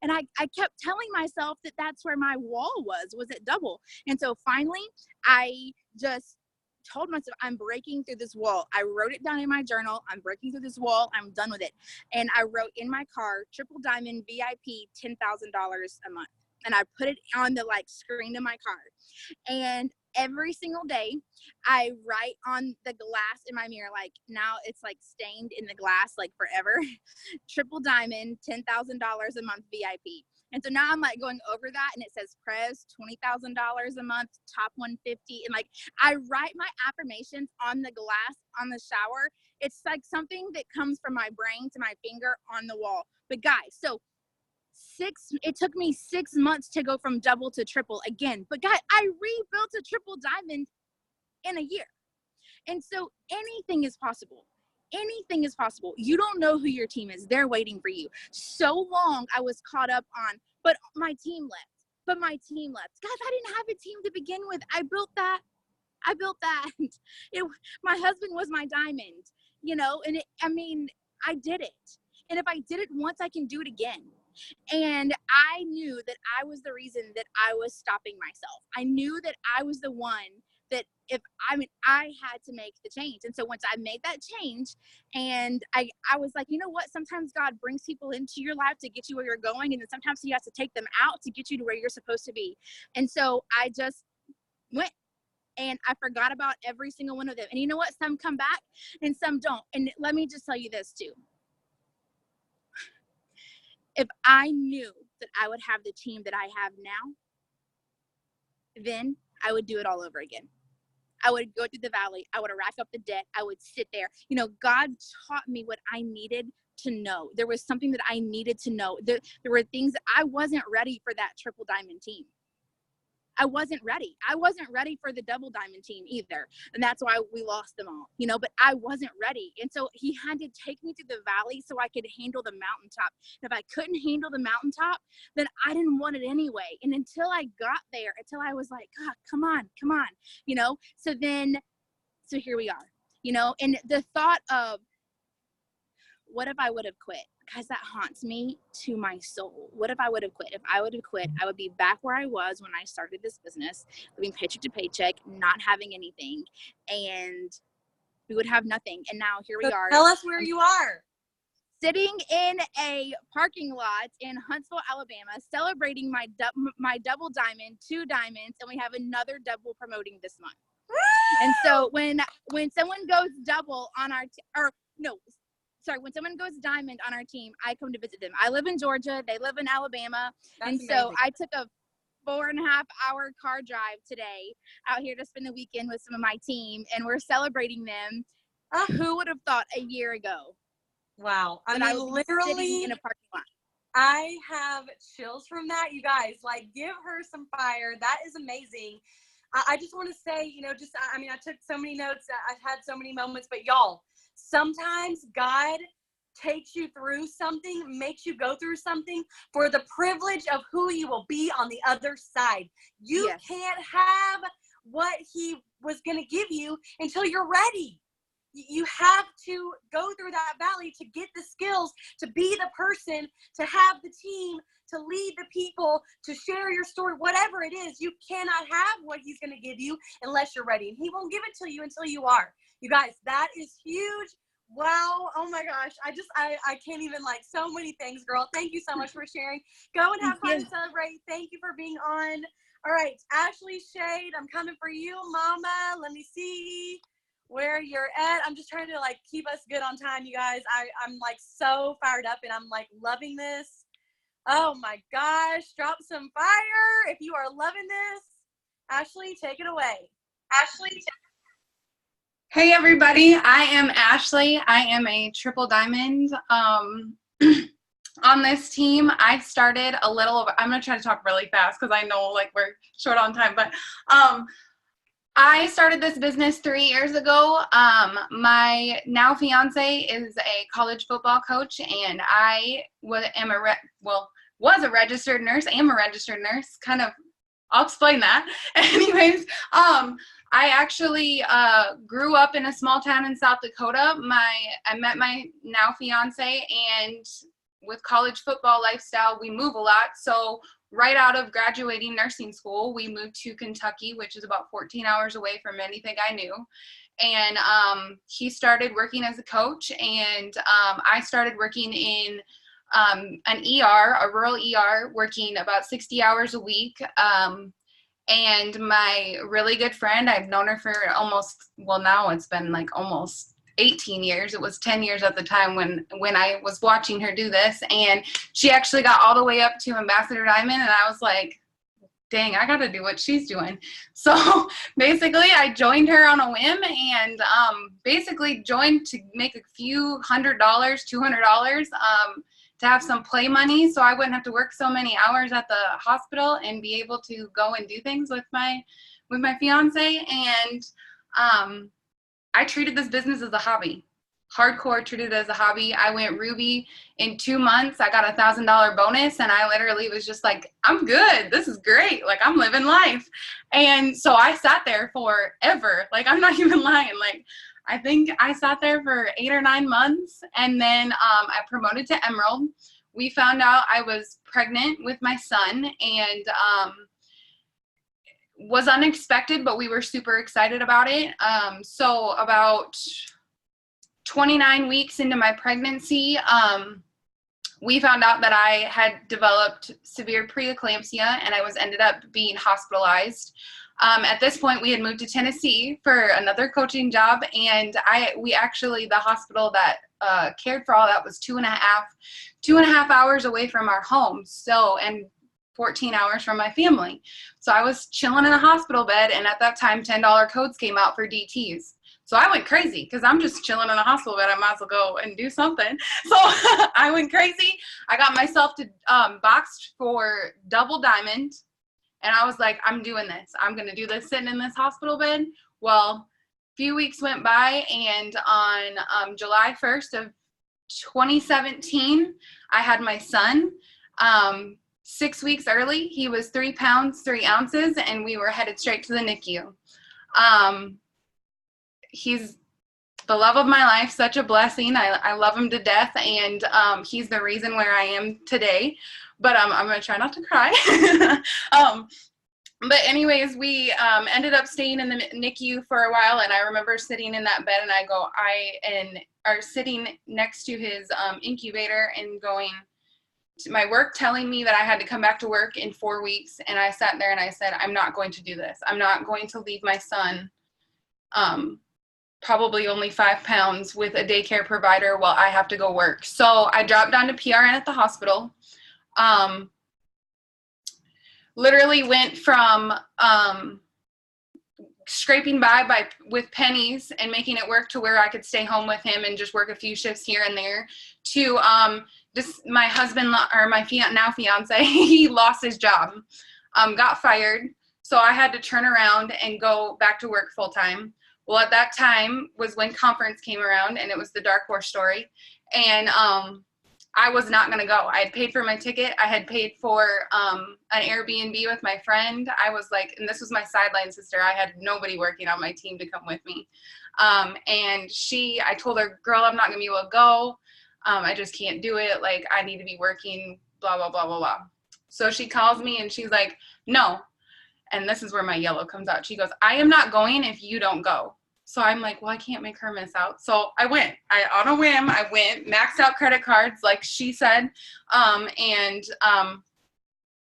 And I kept telling myself that that's where my wall was at double. And so finally, I just told myself, I'm breaking through this wall. I wrote it down in my journal. I'm breaking through this wall. I'm done with it. And I wrote in my car, triple diamond VIP, $10,000 a month. And I put it on the screen of my car. And every single day I write on the glass in my mirror, now it's stained in the glass forever, triple diamond, $10,000 a month VIP. And so now I'm going over that, and it says Prez, $20,000 a month, top 150. And I write my affirmations on the glass on the shower. It's something that comes from my brain to my finger on the wall. But guys, so it took me 6 months to go from double to triple again. But guys, I rebuilt a triple diamond in a year. And so anything is possible. Anything is possible. You don't know who your team is. They're waiting for you. So long I was caught up on, but my team left. Guys, I didn't have a team to begin with. I built that. My husband was my diamond, and I did it. And if I did it once, I can do it again. And I knew that I was the reason that I was stopping myself. I knew that I was the one that I had to make the change. And so once I made that change, and I was like, you know what? Sometimes God brings people into your life to get you where you're going. And then sometimes he has to take them out to get you to where you're supposed to be. And so I just went. And I forgot about every single one of them. And you know what? Some come back and some don't. And let me just tell you this too. If I knew that I would have the team that I have now, then I would do it all over again. I would go through the valley. I would rack up the debt. I would sit there. God taught me what I needed to know. There was something that I needed to know. There were things that I wasn't ready for that triple diamond team. I wasn't ready. I wasn't ready for the double diamond team either. And that's why we lost them all, but I wasn't ready. And so he had to take me through the valley so I could handle the mountaintop. And if I couldn't handle the mountaintop, then I didn't want it anyway. And until I got there, until I was like, God, come on, so here we are, and the thought of, what if I would have quit? Guys, that haunts me to my soul. What if I would have quit? If I would have quit, I would be back where I was when I started this business, living paycheck to paycheck, not having anything, and we would have nothing. And now here we are. Tell us where you are. Sitting in a parking lot in Huntsville, Alabama, celebrating my double diamond, 2 diamonds, and we have another double promoting this month. And so when someone goes double on when someone goes diamond on our team, I come to visit them. I live in Georgia. They live in Alabama. That's and so amazing. I took a 4.5-hour car drive today out here to spend the weekend with some of my team, and we're celebrating them. Who would have thought a year ago? Wow. I mean, literally in a parking lot. I have chills from that. You guys, give her some fire. That is amazing. I just want to say, I took so many notes. I've had so many moments, but y'all, sometimes God takes you through something, makes you go through something for the privilege of who you will be on the other side. You can't have what he was going to give you until you're ready. You have to go through that valley to get the skills, to be the person, to have the team, to lead the people, to share your story, whatever it is. You cannot have what he's going to give you unless you're ready. And he won't give it to you until you are. You guys, that is huge. Wow. Oh my gosh. I can't even, so many things, girl. Thank you so much for sharing. Go and have fun and celebrate. Thank you for being on. All right. Ashley Shade, I'm coming for you, mama. Let me see where you're at. I'm just trying to keep us good on time, you guys. I'm so fired up, and I'm loving this. Oh my gosh, drop some fire if you are loving this. Ashley, take it away. Hey everybody, I am Ashley. I am a triple diamond on this team. I started a little over, I'm gonna try to talk really fast because I know we're short on time, but I started this business 3 years ago. My now fiance is a college football coach, and I was a registered nurse, am a registered nurse, kind of, I'll explain that. Anyways, I actually grew up in a small town in South Dakota. I met my now fiance, and with college football lifestyle, we move a lot. So right out of graduating nursing school, we moved to Kentucky, which is about 14 hours away from anything I knew. And he started working as a coach, and I started working in an ER, a rural ER, working about 60 hours a week. And my really good friend, I've known her for now it's been like almost 18 years. It was 10 years at the time when I was watching her do this. And she actually got all the way up to Ambassador Diamond. And I was like, dang, I got to do what she's doing. So basically I joined her on a whim, and basically joined to make a few $100, $200, to have some play money, so I wouldn't have to work so many hours at the hospital and be able to go and do things with my fiance. And I treated this business as a hobby, hardcore treated it as a hobby. I went Ruby in 2 months. I got $1,000 bonus, and I literally was just like, I'm good. This is great. Like, I'm living life. And so I sat there forever. Like, I'm not even lying. Like, I think I sat there for 8 or 9 months, and then I promoted to Emerald. We found out I was pregnant with my son, and was unexpected, but we were super excited about it. So about 29 weeks into my pregnancy, we found out that I had developed severe preeclampsia, and I was ended up being hospitalized. At this point, we had moved to Tennessee for another coaching job, and the hospital that cared for all that was 2.5 hours away from our home, and 14 hours from my family. So I was chilling in a hospital bed, and at that time, $10 codes came out for DTs. So I went crazy because I'm just chilling in a hospital bed. I might as well go and do something. So I went crazy. I got myself to boxed for double diamond. And I was like, I'm doing this. I'm going to do this sitting in this hospital bed. Well, a few weeks went by, and on July 1st of 2017, I had my son. 6 weeks early, he was 3 pounds, 3 ounces, and we were headed straight to the NICU. He's the love of my life, such a blessing. I love him to death, and he's the reason where I am today. But I'm going to try not to cry. But anyways, we ended up staying in the NICU for a while, and I remember sitting in that bed, and sitting next to his incubator and going to my work, telling me that I had to come back to work in 4 weeks. And I sat there and I said, I'm not going to do this. I'm not going to leave my son, probably only 5 pounds, with a daycare provider while I have to go work. So I dropped down to PRN at the hospital. Literally went from scraping by with pennies and making it work to where I could stay home with him and just work a few shifts here and there, to just my husband, or my now fiance, he lost his job, got fired. So I had to turn around and go back to work full time. Well, at that time was when conference came around, and it was the Dark Horse story. And I was not going to go. I had paid for my ticket. I had paid for an Airbnb with my friend. I was like, and this was my sideline sister. I had nobody working on my team to come with me. And I told her, girl, I'm not going to be able to go. I just can't do it. Like, I need to be working, blah, blah, blah, blah, blah. So she calls me and she's like, no. And this is where my yellow comes out. She goes, I am not going if you don't go. So I'm like, well, I can't make her miss out. So I went. On a whim, I went, maxed out credit cards, like she said, and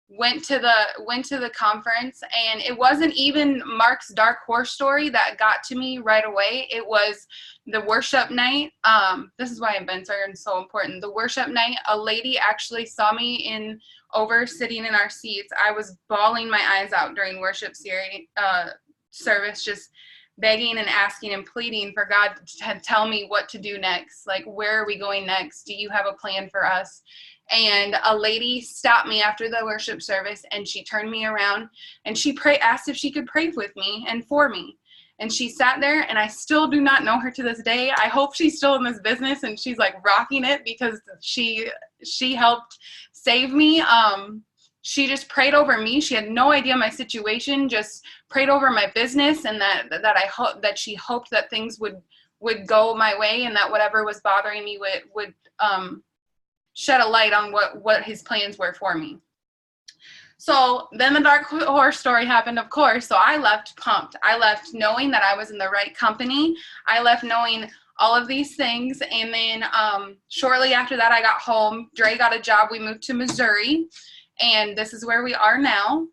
went to the conference. And it wasn't even Mark's Dark Horse story that got to me right away. It was the worship night. This is why events are so important. The worship night, a lady actually saw me sitting in our seats. I was bawling my eyes out during worship service, just begging and asking and pleading for God to tell me what to do next. Like, where are we going next? Do you have a plan for us? And a lady stopped me after the worship service, and she turned me around, and she asked if she could pray with me and for me. And she sat there, and I still do not know her to this day. I hope she's still in this business and she's like rocking it, because she helped save me. She just prayed over me. She had no idea my situation, just prayed over my business, and that she hoped that things would go my way, and that whatever was bothering me would shed a light on what his plans were for me. So then the dark horse story happened, of course. So I left pumped. I left knowing that I was in the right company. I left knowing all of these things. And then shortly after that, I got home. Dre got a job. We moved to Missouri. And this is where we are now.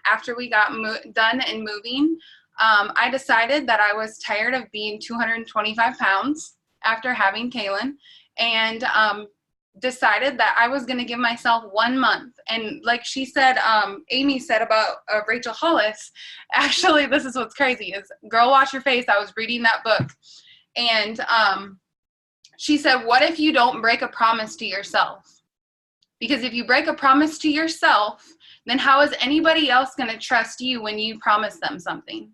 After we got done and moving, I decided that I was tired of being 225 pounds after having Kaylin, and decided that I was going to give myself 1 month. And like she said, Amy said about Rachel Hollis, actually, this is what's crazy, is Girl Wash Your Face. I was reading that book, and she said, what if you don't break a promise to yourself? Because if you break a promise to yourself, then how is anybody else going to trust you when you promise them something?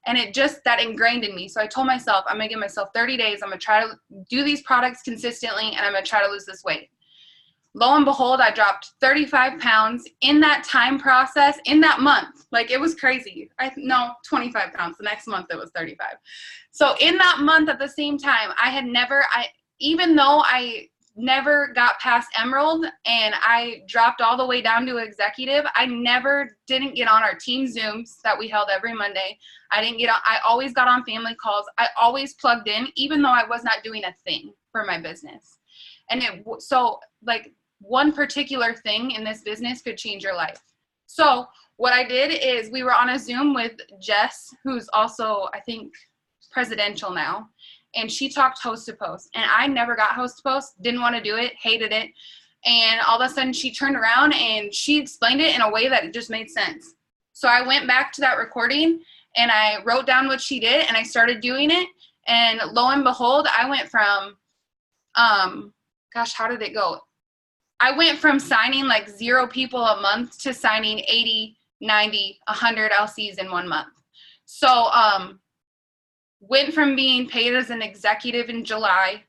And that ingrained in me. So I told myself, I'm going to give myself 30 days. I'm going to try to do these products consistently, and I'm going to try to lose this weight. Lo and behold, I dropped 35 pounds in that time process, in that month. Like, it was crazy. 25 pounds. The next month it was 35. So in that month at the same time, even though I never got past Emerald and I dropped all the way down to executive, I didn't get on our team Zooms that we held every Monday. I always got on family calls. I always plugged in, even though I was not doing a thing for my business. And so like one particular thing in this business could change your life. So what I did is we were on a Zoom with Jess, who's also, I think, presidential now. And she talked host to post, and I never got host to post, didn't want to do it, hated it. And all of a sudden she turned around and she explained it in a way that it just made sense. So I went back to that recording and I wrote down what she did and I started doing it. And lo and behold, I went from, how did it go? I went from signing like 0 people a month to signing 80, 90, 100 LCs in 1 month. So, went from being paid as an executive in July.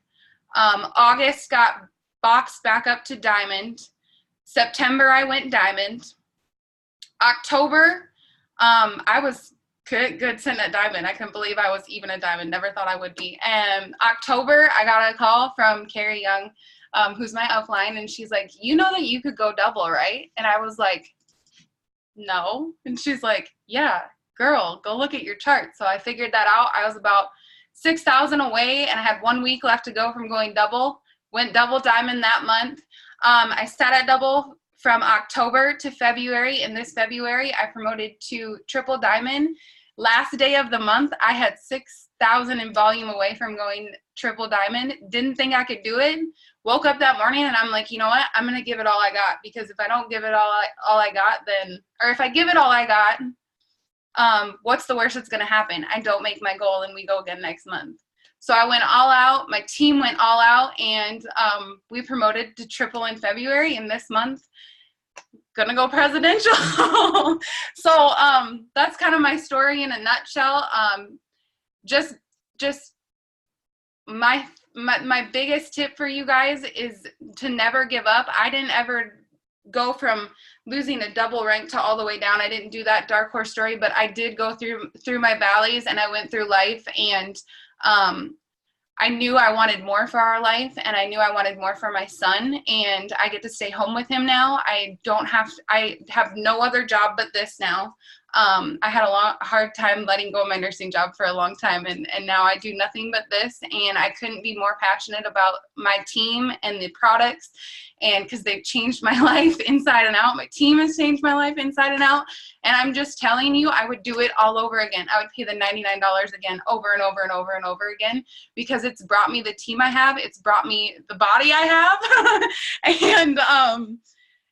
August got boxed back up to diamond. September, I went diamond. October, I was good sitting at diamond. I couldn't believe I was even a diamond. Never thought I would be. And October, I got a call from Carrie Young, who's my upline, and she's like, you know that you could go double, right? And I was like, no. And she's like, yeah. Girl, go look at your chart. So I figured that out. I was about 6,000 away, and I had 1 week left to go from going double. Went double diamond that month. I sat at double from October to February, and this February I promoted to triple diamond. Last day of the month, I had 6,000 in volume away from going triple diamond. Didn't think I could do it. Woke up that morning and I'm like, you know what? I'm going to give it all I got, because if I don't give it all I got, or if I give it all I got, what's the worst that's going to happen? I don't make my goal and we go again next month. So I went all out. My team went all out, and we promoted to triple in February, and this month gonna go presidential. So that's kind of my story in a nutshell. Just my biggest tip for you guys is to never give up. I didn't ever go from losing a double rank to all the way down. I didn't do that dark horse story, but I did go through my valleys, and I went through life, and I knew I wanted more for our life, and I knew I wanted more for my son, and I get to stay home with him now. I have no other job but this now. I had a hard time letting go of my nursing job for a long time, and now I do nothing but this, and I couldn't be more passionate about my team and the products, and because they've changed my life inside and out. My team has changed my life inside and out, and I'm just telling you, I would do it all over again. I would pay the $99 again over and over and over and over again, because it's brought me the team I have. It's brought me the body I have. And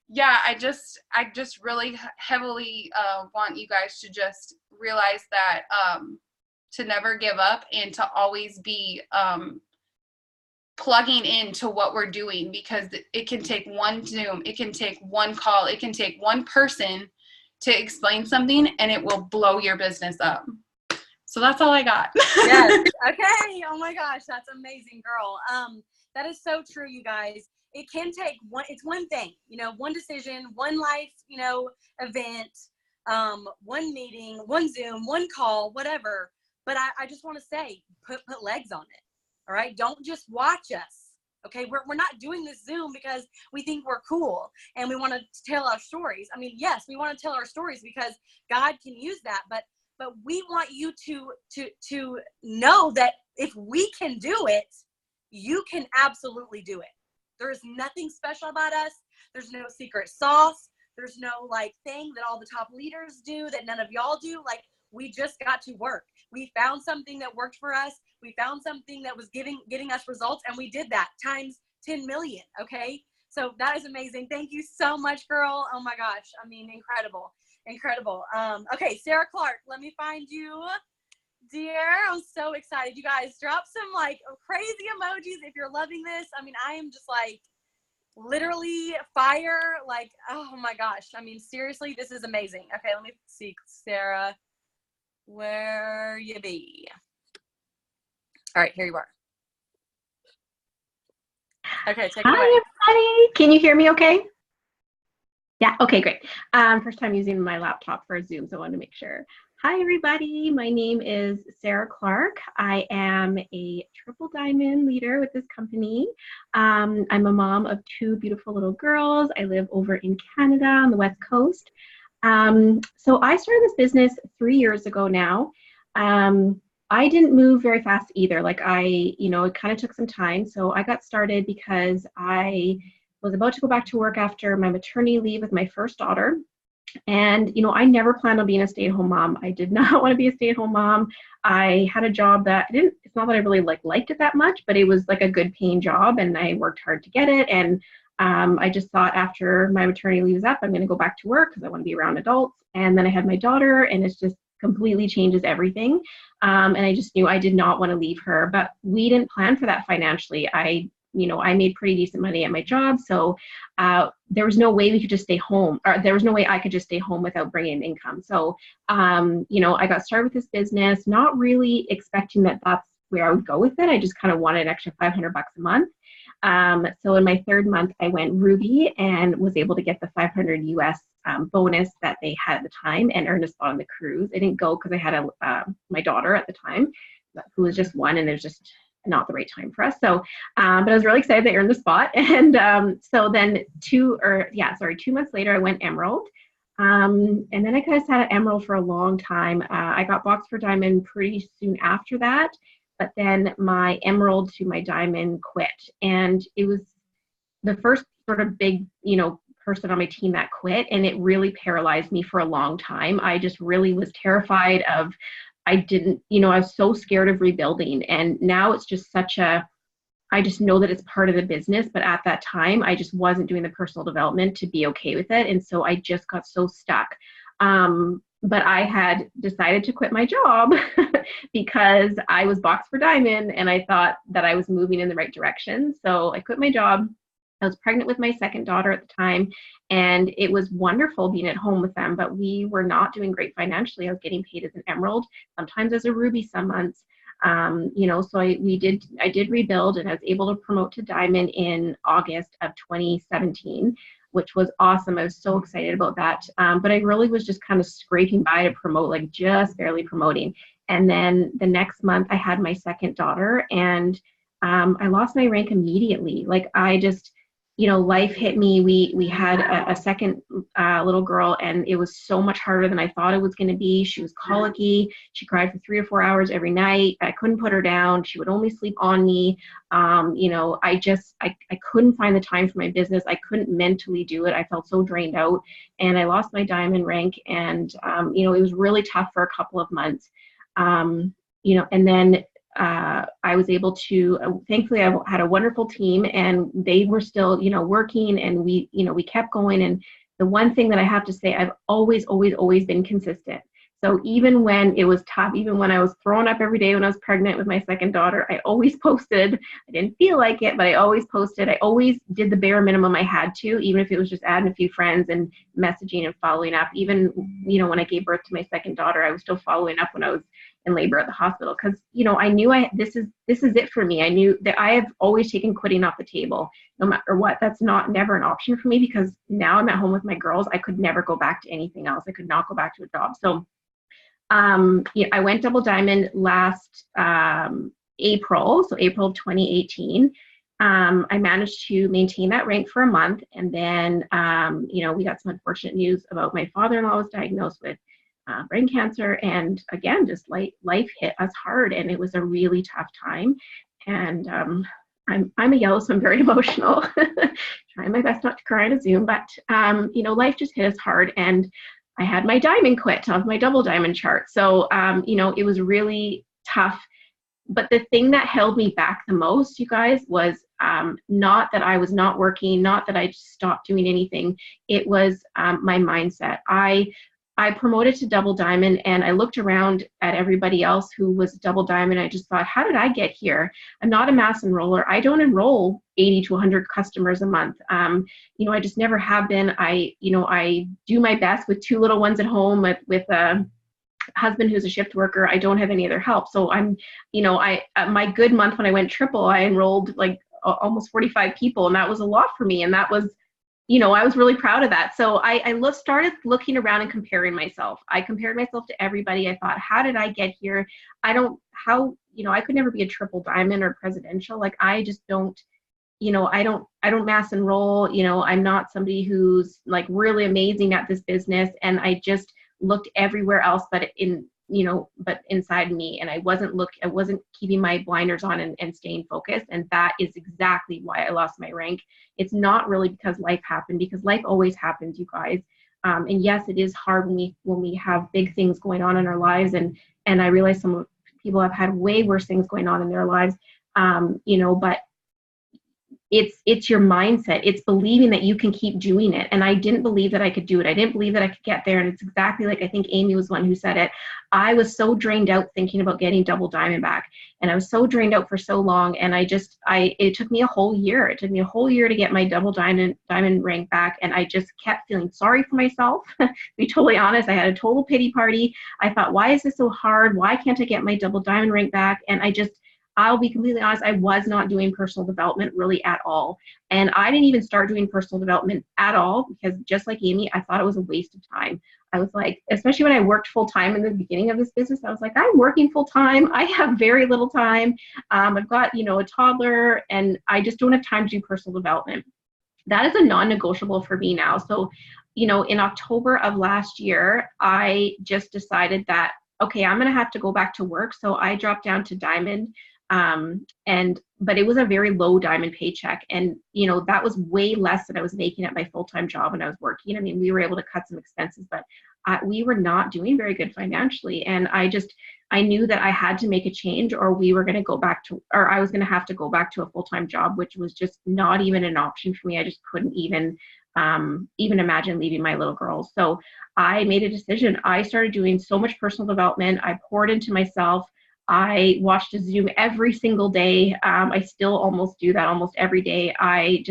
yeah, I just really heavily want you guys to just realize that to never give up, and to always be plugging into what we're doing, because it can take one Zoom, it can take one call, it can take one person to explain something, and it will blow your business up. So that's all I got. Yes. Okay. Oh my gosh, that's amazing, girl. That is so true, you guys. it can take it's one thing, one decision, one life, event, one meeting, one Zoom, one call, whatever. But I just want to say, put legs on it. All right. Don't just watch us. Okay. We're not doing this Zoom because we think we're cool and we want to tell our stories. I mean, yes, we want to tell our stories because God can use that, but we want you to know that if we can do it, you can absolutely do it. There is nothing special about us. There's no secret sauce. There's no thing that all the top leaders do that none of y'all do. We just got to work. We found something that worked for us. We found something that was getting us results, and we did that times 10 million. Okay. So that is amazing. Thank you so much, girl. Oh my gosh. I mean, incredible. Okay, Sarah Clark, let me find you, dear. I'm so excited. You guys drop some crazy emojis if you're loving this. I mean, I am just literally fire. Oh my gosh. I mean, seriously, this is amazing. Okay, let me see, Sarah, where you be? All right, here you are. Okay, take it away. Hi, everybody. Can you hear me okay? Yeah, okay, great. First time using my laptop for Zoom, so I wanted to make sure. Hi, everybody. My name is Sarah Clark. I am a triple diamond leader with this company. I'm a mom of 2 beautiful little girls. I live over in Canada on the West Coast. So I started this business 3 years ago now. I didn't move very fast either. It kind of took some time. So I got started because I was about to go back to work after my maternity leave with my first daughter. And, I never planned on being a stay-at-home mom. I did not want to be a stay-at-home mom. I had a job that it's not that I really liked it that much, but it was a good paying job and I worked hard to get it. And I just thought after my maternity leave is up, I'm going to go back to work because I want to be around adults. And then I had my daughter and it's just completely changes everything. And I just knew I did not want to leave her, but we didn't plan for that financially. I made pretty decent money at my job. So there was no way we could just stay home, or there was no way I could just stay home without bringing in income. So, I got started with this business, not really expecting that that's where I would go with it. I just kind of wanted an extra $500 a month. So in my 3rd month, I went Ruby and was able to get the 500 US bonus that they had at the time and earned a spot on the cruise. I didn't go because I had my daughter at the time, who was just 1, and it was just not the right time for us. So, but I was really excited they earned the spot. And so then 2 months later, I went Emerald. And then I kind of sat at Emerald for a long time. I got boxed for Diamond pretty soon after that. But then my Emerald to my Diamond quit. And it was the first sort of big, person on my team that quit. And it really paralyzed me for a long time. I just really was terrified of, I was so scared of rebuilding. And now it's just I just know that it's part of the business. But at that time, I just wasn't doing the personal development to be okay with it. And so I just got so stuck. But I had decided to quit my job because I was boxed for Diamond and I thought that I was moving in the right direction. So I quit my job. I was pregnant with my 2nd daughter at the time, and it was wonderful being at home with them, but we were not doing great financially. I was getting paid as an Emerald, sometimes as a Ruby some months. So I did rebuild, and I was able to promote to Diamond in August of 2017, which was awesome. I was so excited about that. But I really was just kind of scraping by to promote, just barely promoting. And then the next month I had my 2nd daughter, and I lost my rank immediately. I just, life hit me. We had a 2nd little girl, and it was so much harder than I thought it was going to be. She was colicky. She cried for 3 or 4 hours every night. I couldn't put her down. She would only sleep on me. I couldn't find the time for my business. I couldn't mentally do it. I felt so drained out, and I lost my Diamond rank. And, it was really tough for a couple of months. And then I was able to, thankfully I had a wonderful team, and they were still, working, and we kept going. And the one thing that I have to say, I've always been consistent. So even when it was tough, even when I was throwing up every day when I was pregnant with my second daughter, I always posted. I didn't feel like it, but I always posted. I always did the bare minimum I had to, even if it was just adding a few friends and messaging and following up. Even, you know, when I gave birth to my second daughter, I was still following up when I was in labor at the hospital, because, you know, I knew this is it for me. I knew that I have always taken quitting off the table, no matter what. That's never an option for me, because now I'm at home with my girls. I could never go back to anything else. I could not go back to a job. So yeah, I went double diamond last April, so April of 2018. I managed to maintain that rank for a month, and then you know, we got some unfortunate news about my father-in-law was diagnosed with brain cancer, and again, just like life hit us hard, and it was a really tough time. And I'm a yellow, so I'm very emotional. Trying my best not to cry on a Zoom, but you know, life just hit us hard, and I had my diamond quit of my double diamond chart. So, you know, it was really tough. But the thing that held me back the most, you guys, was not that I was not working, not that I just stopped doing anything. It was my mindset. I promoted to double diamond, and I looked around at everybody else who was double diamond. I just thought, how did I get here? I'm not a mass enroller. I don't enroll 80 to 100 customers a month. You know, I just never have been. You know, I do my best with 2 little ones at home with a husband who's a shift worker. I don't have any other help. So I'm, you know, my good month when I went triple, I enrolled like almost 45 people, and that was a lot for me. And that was, you know, I was really proud of that. So I started looking around and comparing myself. I compared myself to everybody. I thought, how did I get here? You know, I could never be a triple diamond or presidential. Like, I just don't, you know, I don't mass enroll. You know, I'm not somebody who's like really amazing at this business. And I just looked everywhere else, but inside me. And I wasn't keeping my blinders on and staying focused. And that is exactly why I lost my rank. It's not really because life happened, because life always happens, you guys. And yes, it is hard when we have big things going on in our lives. And I realize some people have had way worse things going on in their lives. You know, but it's your mindset. It's believing that you can keep doing it. And I didn't believe that I could do it. I didn't believe that I could get there. And it's exactly like, I think Amy was one who said it. I was so drained out thinking about getting double diamond back. And I was so drained out for so long. And it took me a whole year. It took me a whole year to get my double diamond rank back. And I just kept feeling sorry for myself. To be totally honest, I had a total pity party. I thought, why is this so hard? Why can't I get my double diamond rank back? And I'll be completely honest, I was not doing personal development really at all. And I didn't even start doing personal development at all, because just like Amy, I thought it was a waste of time. I was like, especially when I worked full time in the beginning of this business, I was like, I'm working full time. I have very little time. I've got, you know, a toddler, and I just don't have time to do personal development. That is a non-negotiable for me now. So, you know, in October of last year, I just decided that, okay, I'm going to have to go back to work. So I dropped down to diamond. But it was a very low diamond paycheck. And, you know, that was way less than I was making at my full-time job when I was working. I mean, we were able to cut some expenses, but we were not doing very good financially. And I knew that I had to make a change, or I was going to have to go back to a full-time job, which was just not even an option for me. I just couldn't even imagine leaving my little girls. So I made a decision. I started doing so much personal development. I poured into myself. I watched a Zoom every single day. I still almost do that almost every day. I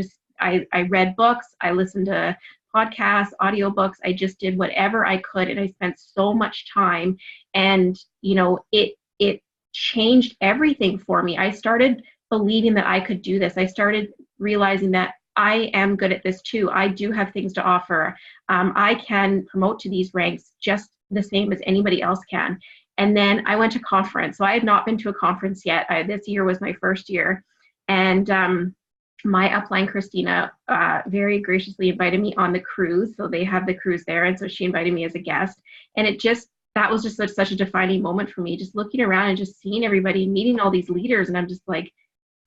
read books. I listened to podcasts, audiobooks. I just did whatever I could. And I spent so much time, and, you know, it changed everything for me. I started believing that I could do this. I started realizing that I am good at this too. I do have things to offer. I can promote to these ranks just the same as anybody else can. And then I went to conference. So I had not been to a conference yet. This year was my first year. And my upline, Christina, very graciously invited me on the cruise. So they have the cruise there. And so she invited me as a guest. And that was just such a defining moment for me, just looking around and just seeing everybody, meeting all these leaders. And I'm just like,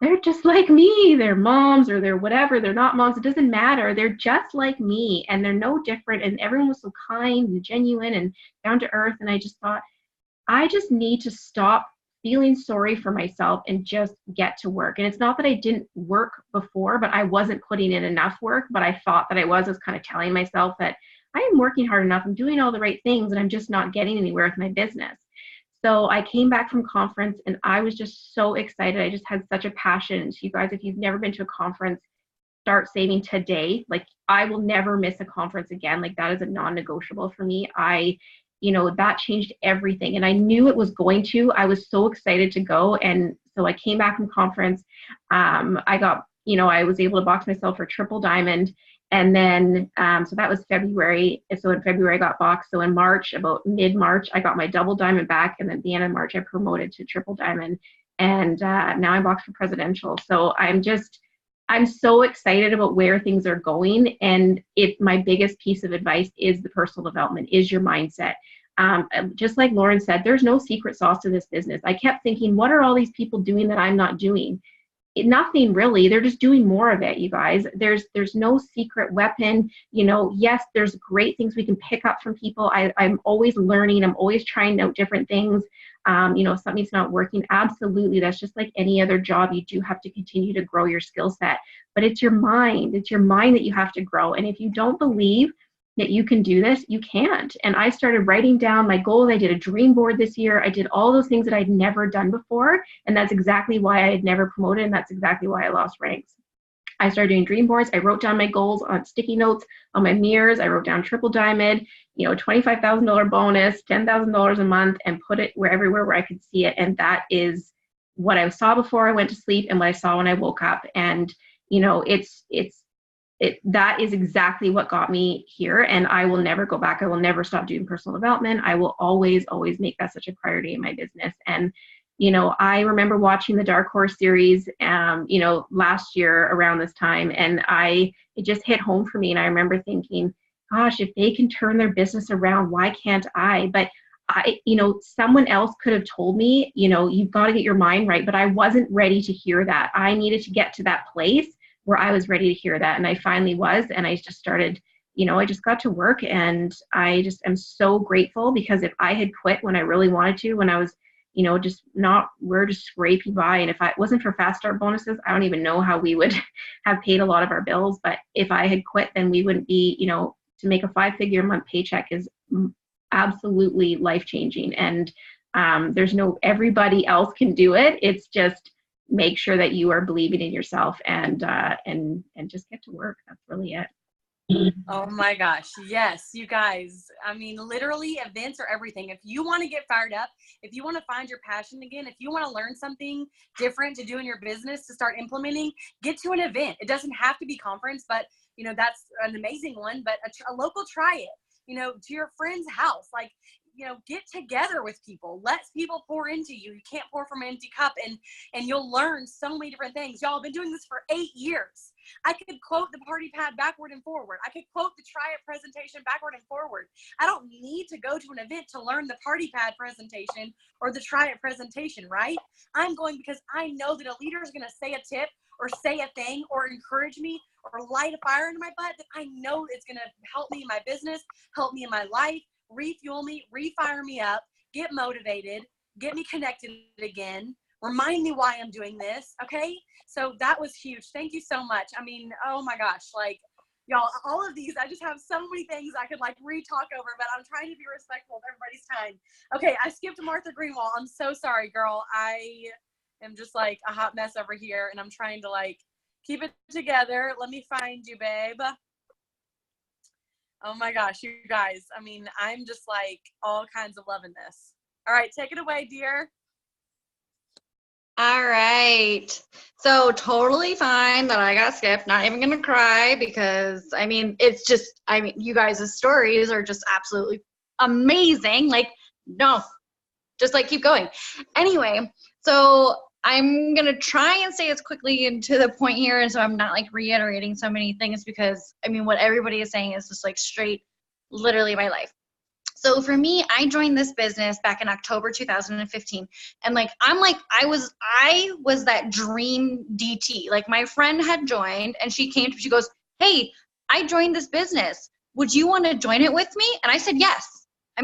they're just like me. They're moms, or they're whatever. They're not moms. It doesn't matter. They're just like me. And they're no different. And everyone was so kind and genuine and down to earth. And I just thought, I just need to stop feeling sorry for myself and just get to work. And it's not that I didn't work before, but I wasn't putting in enough work, but I thought that I was kind of telling myself that I am working hard enough. I'm doing all the right things, and I'm just not getting anywhere with my business. So I came back from conference and I was just so excited. I just had such a passion. So you guys, if you've never been to a conference, start saving today. Like, I will never miss a conference again. Like, that is a non-negotiable for me. That changed everything. And I knew it was going to. I was so excited to go. And so I came back from conference. I was able to box myself for triple diamond. And then, so that was February. So in February, I got boxed. So in March, about mid-March, I got my double diamond back. And then at the end of March, I promoted to triple diamond. And now I'm boxed for presidential. So I'm so excited about where things are going. And my biggest piece of advice is the personal development, is your mindset. Just like Lauren said, there's no secret sauce to this business. I kept thinking, what are all these people doing that I'm not doing? Nothing really. They're just doing more of it, you guys. There's no secret weapon. Yes, there's great things we can pick up from people. I'm always learning. I'm always trying out different things. If something's not working, absolutely. That's just like any other job. You do have to continue to grow your skill set. But it's your mind. It's your mind that you have to grow. And if you don't believe that you can do this, you can't. And I started writing down my goals. I did a dream board this year. I did all those things that I'd never done before. And that's exactly why I had never promoted. And that's exactly why I lost ranks. I started doing dream boards. I wrote down my goals on sticky notes on my mirrors. I wrote down triple diamond, $25,000 bonus, $10,000 a month, and put it everywhere where I could see it. And that is what I saw before I went to sleep and what I saw when I woke up. And that is exactly what got me here. And I will never go back. I will never stop doing personal development. I will always, always make that such a priority in my business. And I remember watching the Dark Horse series, last year around this time, and it just hit home for me. And I remember thinking, gosh, if they can turn their business around, why can't I? But someone else could have told me, you've got to get your mind right. But I wasn't ready to hear that. I needed to get to that place where I was ready to hear that. And I finally was. And I just started, I just got to work. And I just am so grateful, because if I had quit when I really wanted to, when I was, we're just scraping by. And if it wasn't for fast start bonuses, I don't even know how we would have paid a lot of our bills. But if I had quit, then we wouldn't be, to make a 5-figure a month paycheck is absolutely life-changing. And everybody else can do it. It's just make sure that you are believing in yourself and just get to work. That's really it. Oh my gosh. Yes, you guys. I mean, literally, events are everything. If you want to get fired up, if you want to find your passion again, if you want to learn something different to do in your business, to start implementing, get to an event. It doesn't have to be conference, but that's an amazing one. But a local, try it, to your friend's house. Like, get together with people. Let people pour into you. You can't pour from an empty cup, and you'll learn so many different things. Y'all have been doing this for 8 years. I could quote the party pad backward and forward. I could quote the try it presentation backward and forward. I don't need to go to an event to learn the party pad presentation or the try it presentation, right? I'm going because I know that a leader is going to say a tip or say a thing or encourage me or light a fire into my butt that I know it's going to help me in my business, help me in my life, refuel me, refire me up, get motivated, get me connected again, remind me why I'm doing this. Okay. So that was huge. Thank you so much. I mean, oh my gosh, like y'all, all of these, I just have so many things I could like re-talk over, but I'm trying to be respectful of everybody's time. Okay. I skipped Martha Greenwald. I'm so sorry, girl. I am just like a hot mess over here, and I'm trying to like keep it together. Let me find you, babe. Oh my gosh, you guys. I mean, I'm just like all kinds of loving this. All right, take it away, dear. All right. So totally fine that I got skipped. Not even going to cry, because you guys' stories are just absolutely amazing. Like, no, just like keep going. Anyway, so I'm going to try and say as quickly and to the point here, and so I'm not like reiterating so many things, because what everybody is saying is just like straight, literally my life. So for me, I joined this business back in October 2015, and I was that dream DT. Like, my friend had joined, and she goes, "Hey, I joined this business. Would you want to join it with me?" And I said yes. I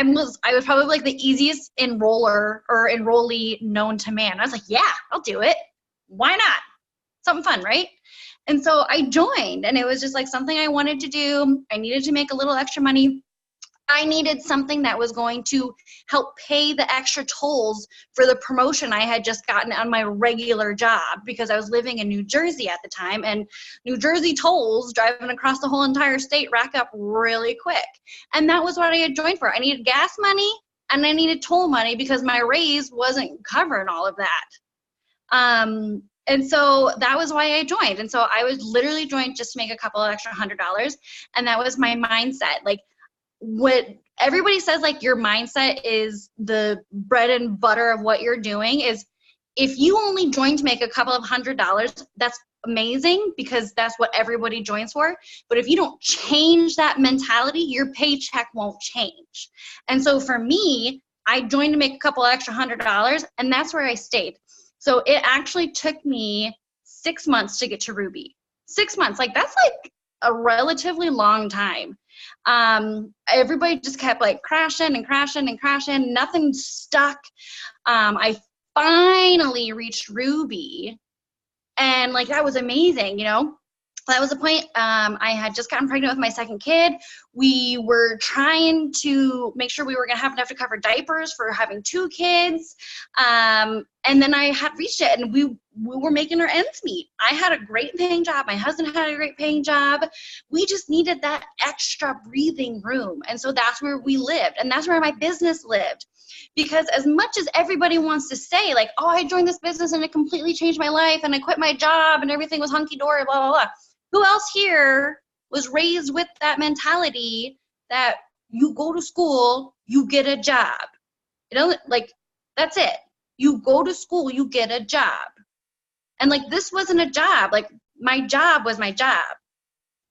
was probably like the easiest enroller or enrollee known to man. I was like, yeah, I'll do it. Why not? Something fun, right? And so I joined, and it was just like something I wanted to do. I needed to make a little extra money. I needed something that was going to help pay the extra tolls for the promotion I had just gotten on my regular job, because I was living in New Jersey at the time, and New Jersey tolls driving across the whole entire state rack up really quick. And that was what I had joined for. I needed gas money and I needed toll money because my raise wasn't covering all of that. And so that was why I joined. And so I was literally joined just to make a couple of extra $100. And that was my mindset. Like, what everybody says, like, your mindset is the bread and butter of what you're doing, is if you only join to make a couple of $100, that's amazing, because that's what everybody joins for. But if you don't change that mentality, your paycheck won't change. And so for me, I joined to make a couple of extra $100, and that's where I stayed. So it actually took me 6 months to get to Ruby. 6 months, like, that's like a relatively long time. Everybody just kept like crashing and crashing and crashing. Nothing stuck. I finally reached Ruby, and like, that was amazing, you know. That was the point. I had just gotten pregnant with my second kid. We were trying to make sure we were going to have enough to cover diapers for having 2 kids. And then I had reached it, and we were making our ends meet. I had a great paying job. My husband had a great paying job. We just needed that extra breathing room. And so that's where we lived. And that's where my business lived. Because as much as everybody wants to say, like, oh, I joined this business and it completely changed my life, and I quit my job and everything was hunky-dory, blah, blah, blah. Who else here was raised with that mentality that you go to school, you get a job? You know, like, that's it. You go to school, you get a job. And like, this wasn't a job. Like, my job was my job.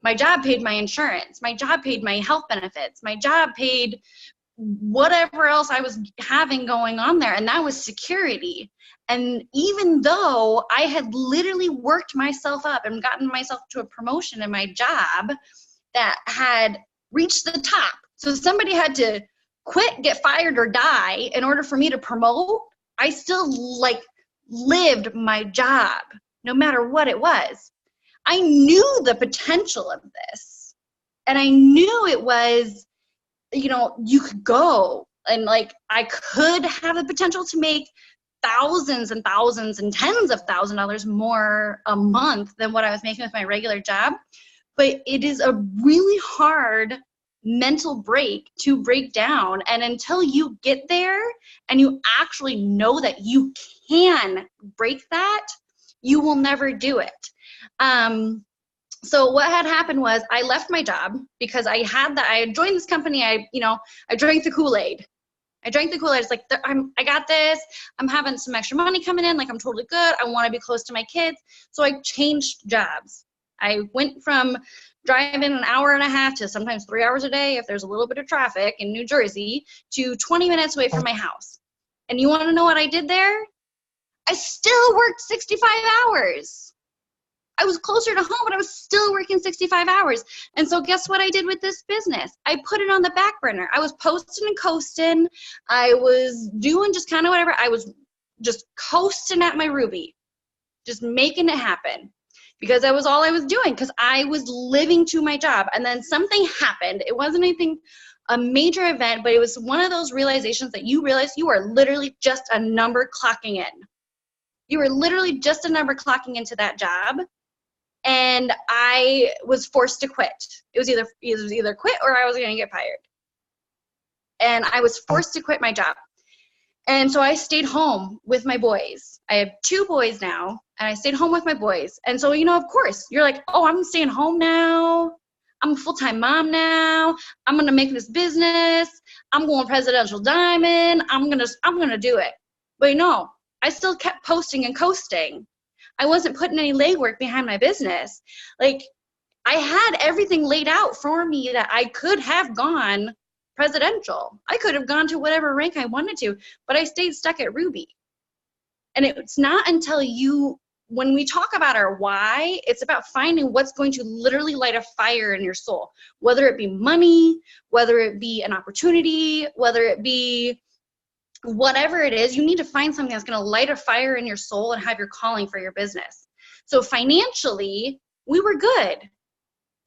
My job paid my insurance. My job paid my health benefits. My job paid whatever else I was having going on there. And that was security. And even though I had literally worked myself up and gotten myself to a promotion in my job that had reached the top, so somebody had to quit, get fired, or die in order for me to promote, I still like lived my job no matter what it was. I knew the potential of this, and I knew it was, you know, you could go and like, I could have the potential to make thousands and thousands and tens of $1,000s more a month than what I was making with my regular job. But it is a really hard mental break to break down. And until you get there and you actually know that you can break that, you will never do it. So what had happened was I left my job because I had joined this company. I drank the Kool-Aid. It's like, I got this. I'm having some extra money coming in. Like, I'm totally good. I want to be close to my kids. So I changed jobs. I went from driving an hour and a half to sometimes 3 hours a day, if there's a little bit of traffic in New Jersey, to 20 minutes away from my house. And you want to know what I did there? I still worked 65 hours. I was closer to home, but I was still working 65 hours. And so guess what I did with this business? I put it on the back burner. I was posting and coasting. I was doing just kind of whatever. I was just coasting at my Ruby, just making it happen, because that was all I was doing, because I was living to my job. And then something happened. It wasn't anything, a major event, but it was one of those realizations that you realize you are literally just a number clocking in. You were literally just a number clocking into that job. And I was forced to quit. It was either quit or I was going to get fired. And I was forced to quit my job. And so I stayed home with my boys. I have 2 boys now, and I stayed home with my boys. And so, you know, of course, you're like, oh, I'm staying home now. I'm a full-time mom now. I'm going to make this business. I'm going presidential diamond. I'm going to do it. But no, I still kept posting and coasting. I wasn't putting any legwork behind my business. Like, I had everything laid out for me that I could have gone presidential. I could have gone to whatever rank I wanted to, but I stayed stuck at Ruby. And it's not until when we talk about our why, it's about finding what's going to literally light a fire in your soul, whether it be money, whether it be an opportunity, whether it be whatever it is. You need to find something that's going to light a fire in your soul and have your calling for your business. So financially, We were good.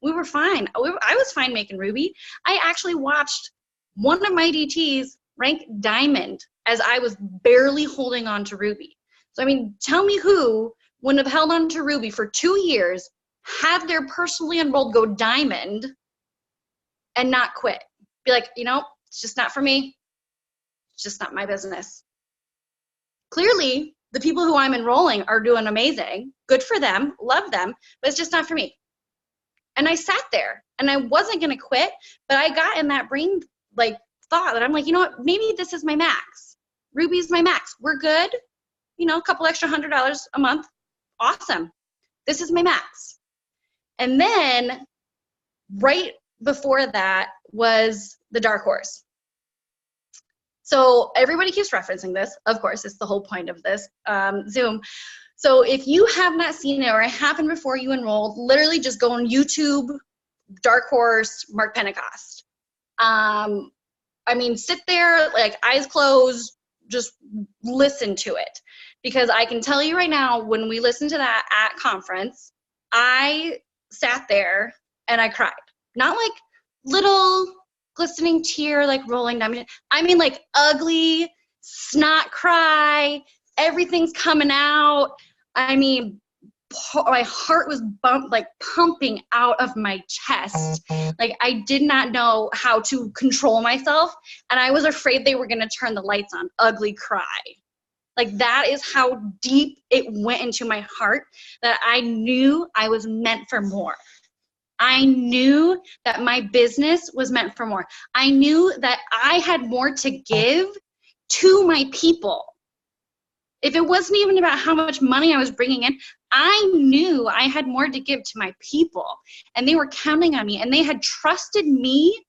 We were fine. I was fine making Ruby. I actually watched one of my DTs rank diamond as I was barely holding on to Ruby. So, I mean, tell me who wouldn't have held on to Ruby for 2 years, had their personally enrolled go diamond, and not quit. Be like, you know, it's just not for me. It's just not my business. Clearly, the people who I'm enrolling are doing amazing. Good for them. Love them. But it's just not for me. And I sat there and I wasn't going to quit, but I got in that brain like thought that I'm like, you know what, maybe this is my max. Ruby's my max. We're good. You know, a couple extra $100 a month. Awesome. This is my max. And then right before that was the dark horse. So everybody keeps referencing this. Of course, it's the whole point of this Zoom. So if you have not seen it or it happened before you enrolled, literally just go on YouTube, Dark Horse, Mark Pentecost. I mean, sit there, like eyes closed, just listen to it. Because I can tell you right now, when we listened to that at conference, I sat there and I cried. Not like little glistening tear, like rolling down. I mean, like ugly, snot cry, everything's coming out. I mean, my heart was pumping out of my chest. Like I did not know how to control myself, and I was afraid they were going to turn the lights on. Ugly cry. Like that is how deep it went into my heart, that I knew I was meant for more. I knew that my business was meant for more. I knew that I had more to give to my people. If it wasn't even about how much money I was bringing in, I knew I had more to give to my people. And they were counting on me, and they had trusted me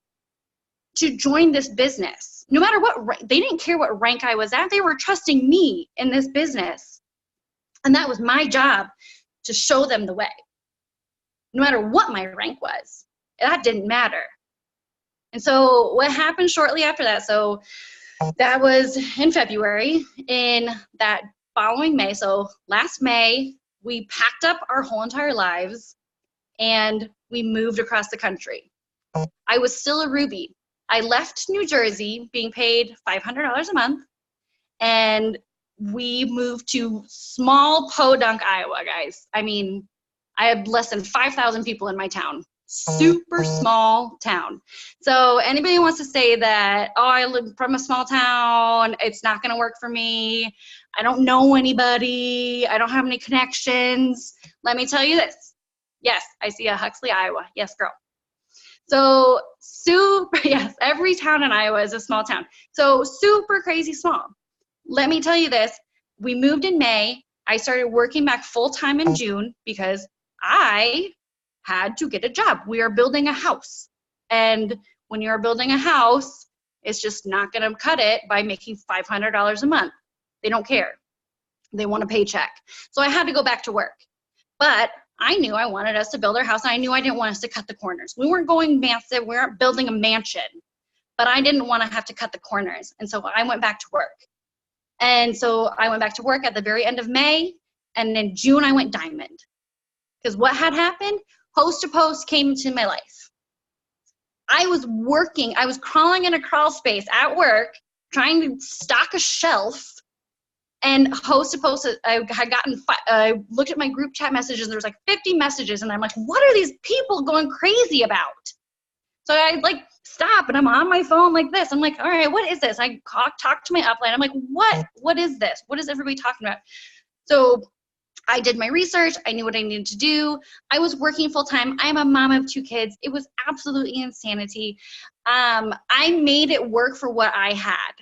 to join this business. No matter what, they didn't care what rank I was at. They were trusting me in this business. And that was my job, to show them the way. No matter what my rank was, that didn't matter. And so what happened shortly after that, so that was in February. In that following May, so last May, we packed up our whole entire lives and we moved across the country. I was still a Ruby. I left New Jersey being paid $500 a month, and we moved to small Podunk, Iowa, guys. I mean, I had less than 5,000 people in my town. Super small town. So anybody who wants to say that, oh, I live from a small town, it's not going to work for me, I don't know anybody, I don't have any connections, let me tell you this. Yes, I see a Huxley, Iowa. Yes, girl. So yes, every town in Iowa is a small town. So super crazy small. Let me tell you this. We moved in May. I started working back full-time in June because I had to get a job. We are building a house. And when you're building a house, it's just not going to cut it by making $500 a month. They don't care. They want a paycheck. So I had to go back to work. But I knew I wanted us to build our house. And I knew I didn't want us to cut the corners. We weren't going massive. We weren't building a mansion. But I didn't want to have to cut the corners. And so I went back to work. And so I went back to work at the very end of May. And in June, I went diamond. Because what had happened? Host to Post came into my life. I was working. I was crawling in a crawl space at work, trying to stock a shelf. And Host to Post, I looked at my group chat messages, and there was like 50 messages. And I'm like, what are these people going crazy about? So I like stop, and I'm on my phone like this. I'm like, all right, what is this? I talk to my upline. I'm like, what is this? What is everybody talking about? So I did my research. I knew what I needed to do. I was working full time. I'm a mom of 2 kids. It was absolutely insanity. I made it work for what I had.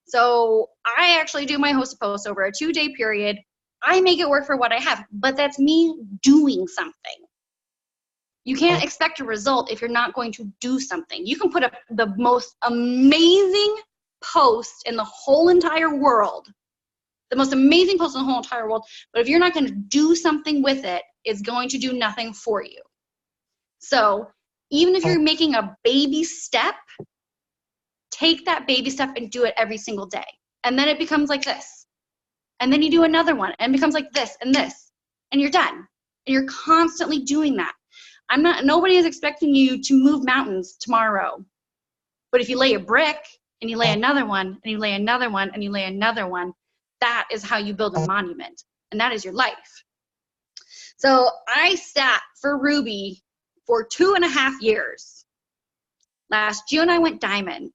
So I actually do my Host to Post over a 2-day period. I make it work for what I have, but that's me doing something. You can't expect a result if you're not going to do something. You can put up the most amazing post in the whole entire world, the most amazing post in the whole entire world, but if you're not going to do something with it, it's going to do nothing for you. So even if you're making a baby step, take that baby step and do it every single day. And then it becomes like this. And then you do another one and it becomes like this, and you're done. and you're constantly doing that. Nobody is expecting you to move mountains tomorrow. But if you lay a brick and you lay another one and you lay another one and you lay another one, that is how you build a monument. And that is your life. So I sat for Ruby for 2.5 years. Last June, I went diamond,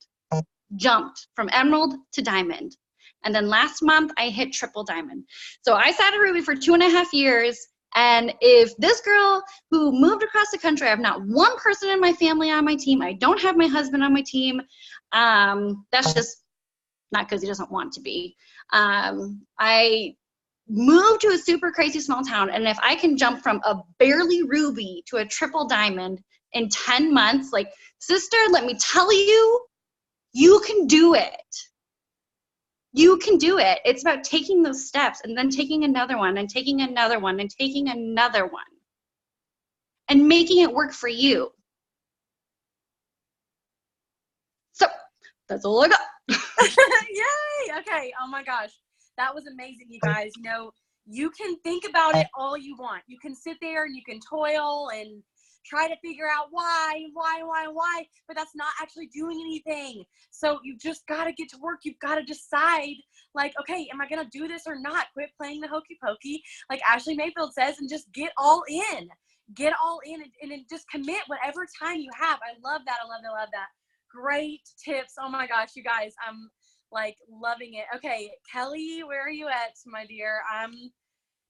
jumped from emerald to diamond. And then last month, I hit triple diamond. So I sat at Ruby for 2.5 years. And if this girl who moved across the country, I have not one person in my family on my team. I don't have my husband on my team. That's just not because he doesn't want to be. I moved to a super crazy small town. And if I can jump from a barely ruby to a triple diamond in 10 months, like, sister, let me tell you, you can do it. You can do it. It's about taking those steps and then taking another one and taking another one and taking another one and making it work for you. So that's all I got. Yay! Okay. Oh my gosh. That was amazing, you guys. You know, you can think about it all you want. You can sit there and you can toil and try to figure out why, but that's not actually doing anything. So you just got to get to work. You've got to decide, like, okay, am I going to do this or not? Quit playing the hokey pokey, like Ashley Mayfield says, and just get all in. Get all in and just commit whatever time you have. I love that. I love that. Great tips. Oh my gosh, you guys, I'm like loving it. Okay, Kelly, where are you at, my dear?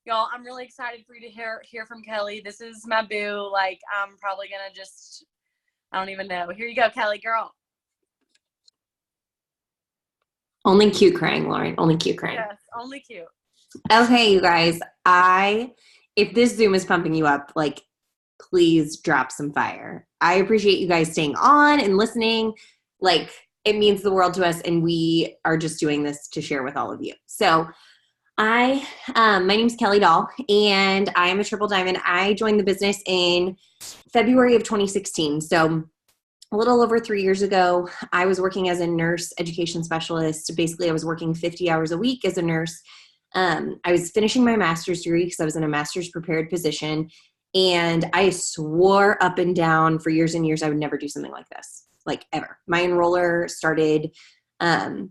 Y'all, I'm really excited for you to hear from Kelly. This is my boo. Like, I'm probably gonna just, I don't even know. Here you go, Kelly, girl. Only cute crying, Lauren. Only cute crying. Yes, only cute. Okay, you guys. If this Zoom is pumping you up, like, please drop some fire. I appreciate you guys staying on and listening. Like, it means the world to us, and we are just doing this to share with all of you. So my name's Kelly Dahl, and I am a triple diamond. I joined the business in February of 2016. So a little over 3 years ago, I was working as a nurse education specialist. Basically, I was working 50 hours a week as a nurse. I was finishing my master's degree because I was in a master's prepared position. And I swore up and down for years and years I would never do something like this, like, ever. My enroller started a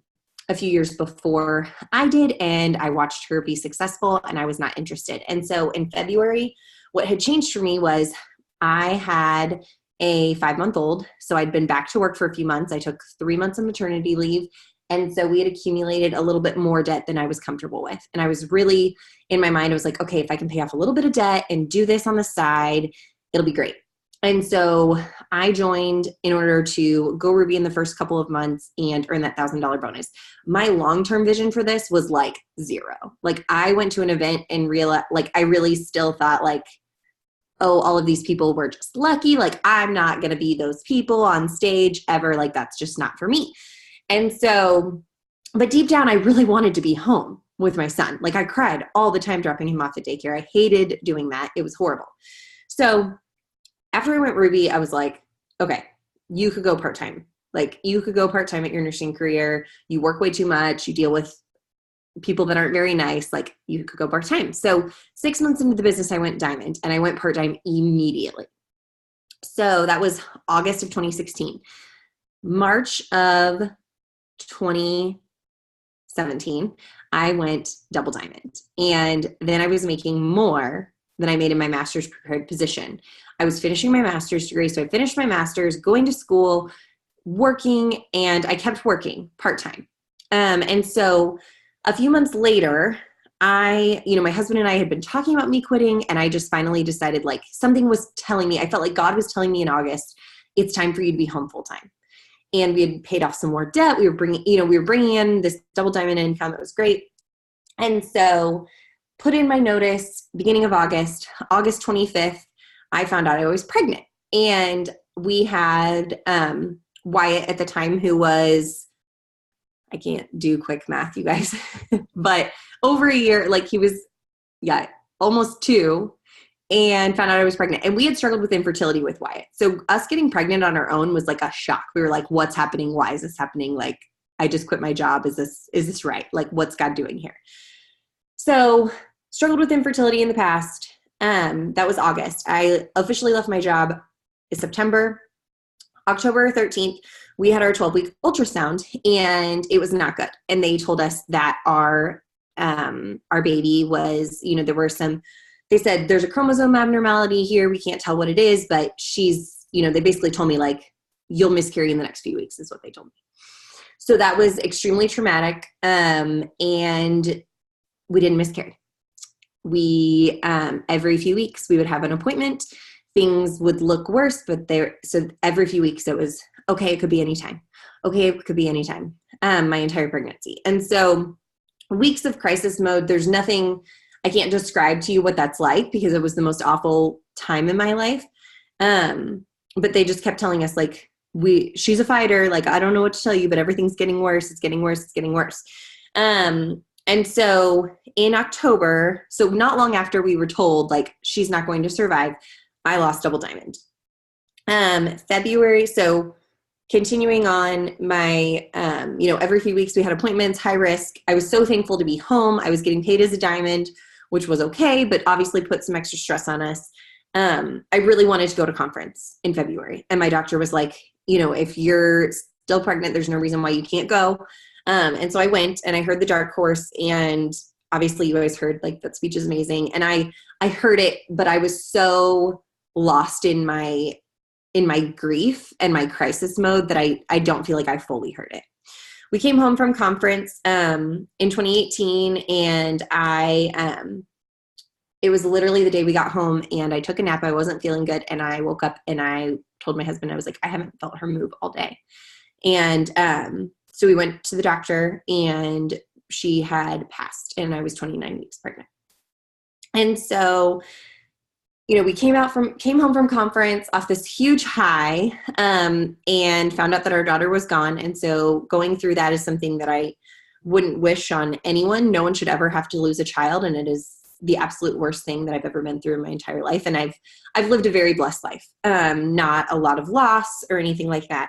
few years before I did, and I watched her be successful, and I was not interested. And so in February, what had changed for me was I had a 5-month-old. So I'd been back to work for a few months. I took 3 months of maternity leave. And so we had accumulated a little bit more debt than I was comfortable with. And I was really, in my mind, I was like, okay, if I can pay off a little bit of debt and do this on the side, it'll be great. And so I joined in order to go Ruby in the first couple of months and earn that $1,000 bonus. My long-term vision for this was like 0. Like, I went to an event and realized, like, I really still thought, like, oh, all of these people were just lucky. Like, I'm not going to be those people on stage ever. Like, that's just not for me. And so, but deep down, I really wanted to be home with my son. Like, I cried all the time dropping him off at daycare. I hated doing that. It was horrible. So after I went Ruby, I was like, okay, you could go part-time. Like, you could go part-time at your nursing career. You work way too much. You deal with people that aren't very nice. Like, you could go part-time. So 6 months into the business, I went diamond, and I went part-time immediately. So that was August of 2016. March of 2017, I went double diamond. And then I was making more than I made in my master's prepared position. I was finishing my master's degree. So I finished my master's, going to school, working, and I kept working part-time. And so a few months later, my husband and I had been talking about me quitting, and I just finally decided, like, something was telling me, I felt like God was telling me in August, it's time for you to be home full-time. And we had paid off some more debt. We were bringing in this double diamond income. It was great. And so put in my notice, beginning of August 25th, I found out I was pregnant. And we had Wyatt at the time, who was, I can't do quick math, you guys, but over a year, like, he was, almost 2. And found out I was pregnant. And we had struggled with infertility with Wyatt. So us getting pregnant on our own was like a shock. We were like, what's happening? Why is this happening? Like, I just quit my job. Is this right? Like, what's God doing here? So struggled with infertility in the past. That was August. I officially left my job in September. October 13th, we had our 12-week ultrasound, and it was not good. And they told us that our baby was, there were some, they said there's a chromosome abnormality here. We can't tell what it is, but she's, they basically told me like, you'll miscarry in the next few weeks is what they told me. So that was extremely traumatic. And we didn't miscarry. We, every few weeks we would have an appointment. Things would look worse, but so every few weeks it was, okay, it could be anytime. Okay, it could be anytime, my entire pregnancy. And so weeks of crisis mode, there's nothing, I can't describe to you what that's like because it was the most awful time in my life. But they just kept telling us like, she's a fighter. Like, I don't know what to tell you, but everything's getting worse. It's getting worse. It's getting worse. And so in October, so not long after we were told like, she's not going to survive, I lost double diamond. February, so continuing on my, every few weeks we had appointments, high risk. I was so thankful to be home. I was getting paid as a diamond, which was okay, but obviously put some extra stress on us. I really wanted to go to conference in February. And my doctor was like, if you're still pregnant, there's no reason why you can't go. And so I went and I heard the dark horse, and obviously you guys heard like that speech is amazing. And I heard it, but I was so lost in my grief and my crisis mode that I don't feel like I fully heard it. We came home from conference in 2018, and it was literally the day we got home, and I took a nap. I wasn't feeling good, and I woke up and I told my husband, I was like, I haven't felt her move all day. And so we went to the doctor, and she had passed, and I was 29 weeks pregnant. And so we came home from conference off this huge high, and found out that our daughter was gone. And so going through that is something that I wouldn't wish on anyone. No one should ever have to lose a child. And it is the absolute worst thing that I've ever been through in my entire life. And I've lived a very blessed life. Not a lot of loss or anything like that.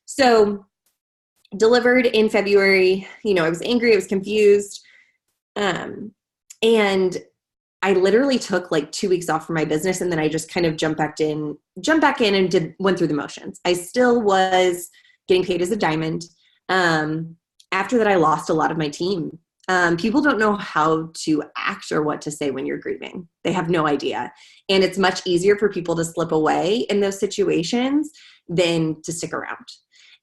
So delivered in February, I was angry. I was confused. And I literally took like 2 weeks off from my business, and then I just kind of jumped back in and went through the motions. I still was getting paid as a diamond. After that, I lost a lot of my team. People don't know how to act or what to say when you're grieving. They have no idea. And it's much easier for people to slip away in those situations than to stick around.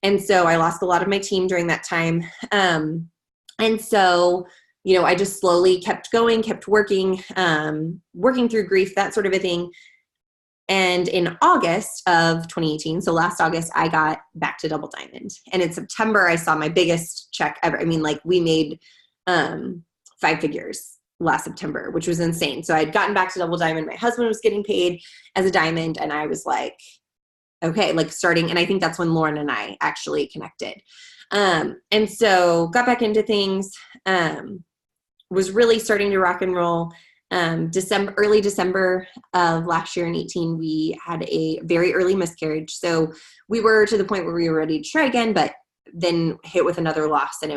And so I lost a lot of my team during that time. And so I just slowly kept going, kept working through grief, that sort of a thing. And in August of 2018, so last August, I got back to double diamond. And in September, I saw my biggest check ever. I mean, like we made 5 figures last September, which was insane. So I'd gotten back to double diamond. My husband was getting paid as a diamond. And I was like, okay, like starting. And I think that's when Lauren and I actually connected. And so got back into things, was really starting to rock and roll. Early December of last year in 18, we had a very early miscarriage. So we were to the point where we were ready to try again, but then hit with another loss. And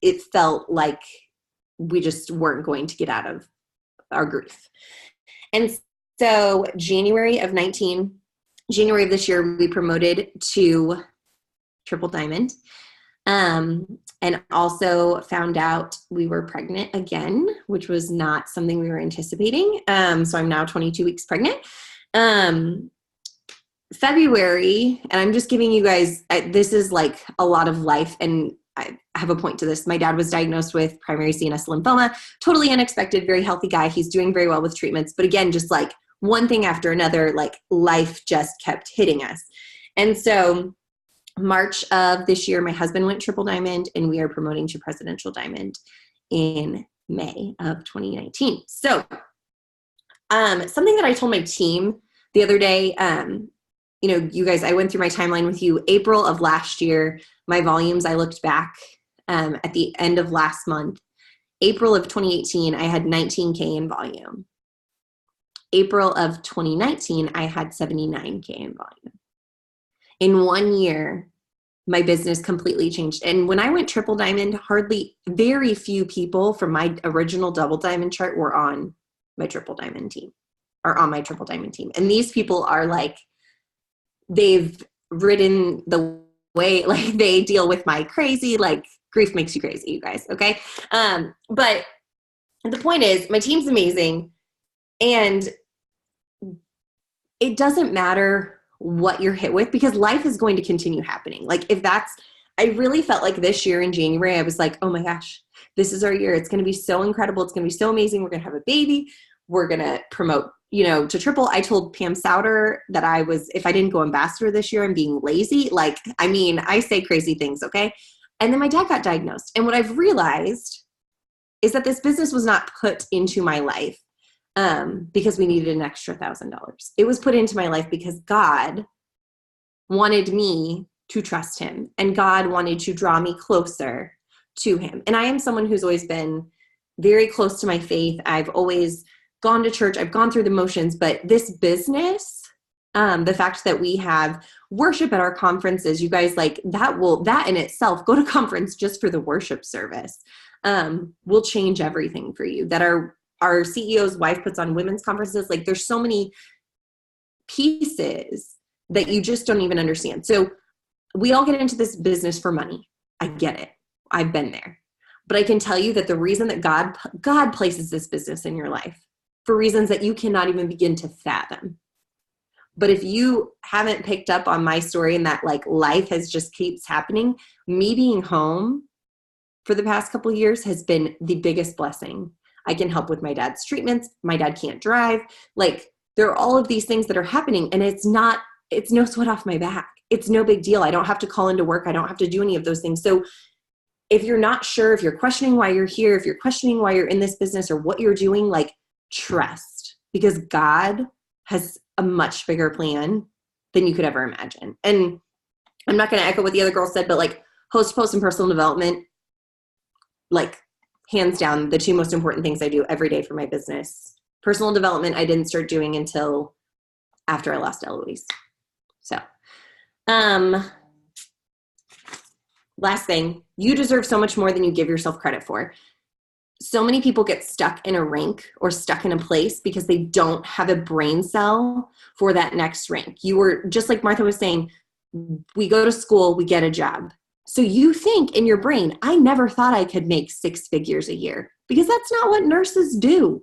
it felt like we just weren't going to get out of our grief. And so January of this year, we promoted to triple diamond. And also found out we were pregnant again, which was not something we were anticipating. So I'm now 22 weeks pregnant. February, and I'm just giving you guys, this is like a lot of life, and I have a point to this. My dad was diagnosed with primary CNS lymphoma, totally unexpected, very healthy guy. He's doing very well with treatments. But again, just like one thing after another, like life just kept hitting us. And so March of this year, my husband went triple diamond, and we are promoting to presidential diamond in May of 2019. So something that I told my team the other day, you guys, I went through my timeline with you. April of last year, my volumes, I looked back at the end of last month. April of 2018, I had 19K in volume. April of 2019, I had 79K in volume. In 1 year, my business completely changed. And when I went triple diamond, very few people from my original double diamond chart were on my Triple Diamond team, are on my Triple Diamond team. And these people are like, they've ridden the way, like they deal with my crazy, like grief makes you crazy, you guys. Okay. But the point is my team's amazing, and it doesn't matter what you're hit with because life is going to continue happening. Like I really felt like this year in January, I was like, oh my gosh, this is our year. It's going to be so incredible. It's going to be so amazing. We're going to have a baby. We're going to promote, to triple. I told Pam Souter that if I didn't go ambassador this year, I'm being lazy. Like, I mean, I say crazy things. Okay. And then my dad got diagnosed. And what I've realized is that this business was not put into my life because we needed an extra $1,000. It was put into my life because God wanted me to trust him, and God wanted to draw me closer to him. And I am someone who's always been very close to my faith. I've always gone to church. I've gone through the motions, but this business, the fact that we have worship at our conferences, you guys, like that in itself, go to conference just for the worship service, will change everything for you. That our CEO's wife puts on women's conferences. Like there's so many pieces that you just don't even understand. So we all get into this business for money. I get it. I've been there. But I can tell you that the reason that God places this business in your life for reasons that you cannot even begin to fathom. But if you haven't picked up on my story and that like life has just keeps happening, me being home for the past couple of years has been the biggest blessing. I can help with my dad's treatments. My dad can't drive. Like there are all of these things that are happening, and it's no sweat off my back. It's no big deal. I don't have to call into work. I don't have to do any of those things. So if you're not sure, if you're questioning why you're here, if you're questioning why you're in this business or what you're doing, like trust, because God has a much bigger plan than you could ever imagine. And I'm not going to echo what the other girl said, but like post and personal development, like hands down, the two most important things I do every day for my business. Personal development, I didn't start doing until after I lost Eloise. So, last thing, you deserve so much more than you give yourself credit for. So many people get stuck in a rank or stuck in a place because they don't have a brain cell for that next rank. You were just like Martha was saying, we go to school, we get a job. So you think in your brain, I never thought I could make 6 figures a year, because that's not what nurses do.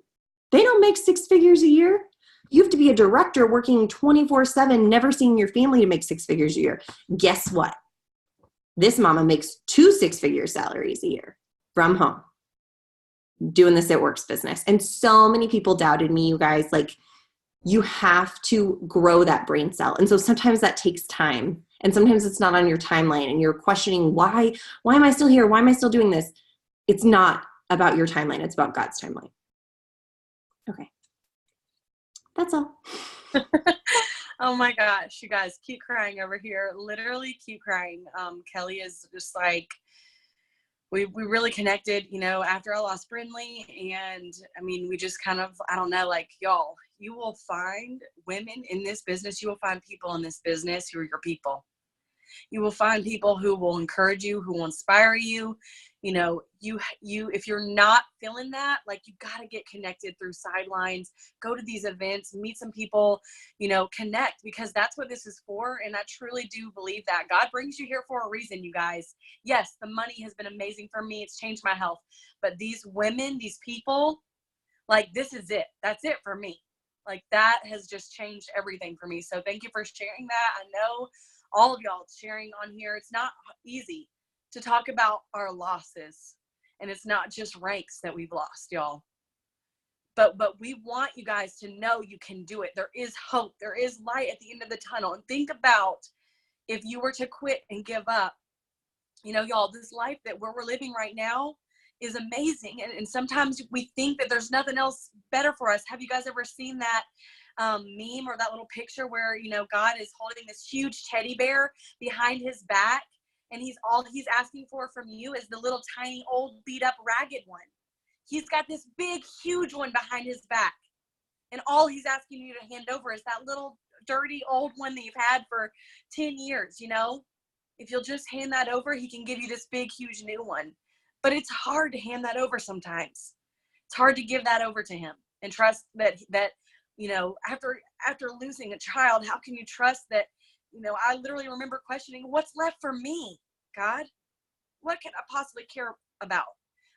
They don't make 6 figures a year. You have to be a director working 24/7, never seeing your family to make 6 figures a year. Guess what? This mama makes 2 6-figure salaries a year from home doing this It Works business. And so many people doubted me, you guys. Like, you have to grow that brain cell. And so sometimes that takes time. And sometimes it's not on your timeline and you're questioning, why am I still here? Why am I still doing this? It's not about your timeline. It's about God's timeline. Okay. That's all. Oh my gosh, you guys, keep crying over here. Literally keep crying. Kelly is just like, we really connected, after I lost Brindley. And I mean, we just kind of, I don't know, like, y'all, you will find women in this business. You will find people in this business who are your people. You will find people who will encourage you, who will inspire you. If you're not feeling that, like, you got to get connected through sidelines, go to these events, meet some people, connect, because that's what this is for. And I truly do believe that God brings you here for a reason, you guys. Yes, the money has been amazing for me. It's changed my health, but these women, these people, like, this is it. That's it for me. Like, that has just changed everything for me. So thank you for sharing that. I know all of y'all sharing on here. It's not easy to talk about our losses, and it's not just ranks that we've lost, y'all. But we want you guys to know you can do it. There is hope. There is light at the end of the tunnel. And think about if you were to quit and give up, y'all, this life that we're living right now is amazing. And sometimes we think that there's nothing else better for us. Have you guys ever seen that meme or that little picture where, God is holding this huge teddy bear behind his back, and all he's asking for from you is the little tiny old beat up ragged one. He's got this big, huge one behind his back, and all he's asking you to hand over is that little dirty old one that you've had for 10 years. If you'll just hand that over, he can give you this big, huge new one. But it's hard to hand that over sometimes. It's hard to give that over to him. and trust that after losing a child, how can you trust that? I literally remember questioning, what's left for me, God? What can I possibly care about?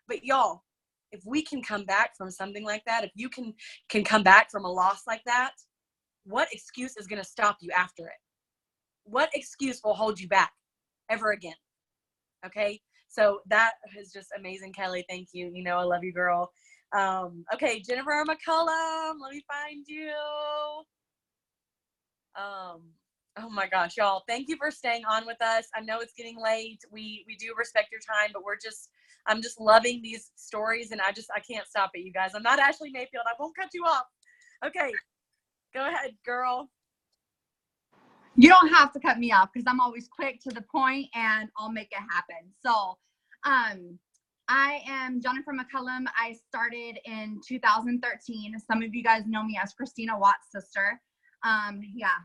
But y'all, if we can come back from something like that, if you can come back from a loss like that, what excuse is going to stop you after it? What excuse will hold you back ever again? Okay, so that is just amazing, Kelly. Thank you. I love you, girl. Okay, Jennifer McCullum, let me find you. Oh my gosh, y'all, thank you for staying on with us. I know it's getting late. We do respect your time, but I'm just loving these stories, and I can't stop it, you guys. I'm not Ashley Mayfield. I won't cut you off. Okay, go ahead, girl. You don't have to cut me off because I'm always quick to the point and I'll make it happen. So, I am Jennifer McCullum. I started in 2013. Some of you guys know me as Christina Watt's sister. Yeah,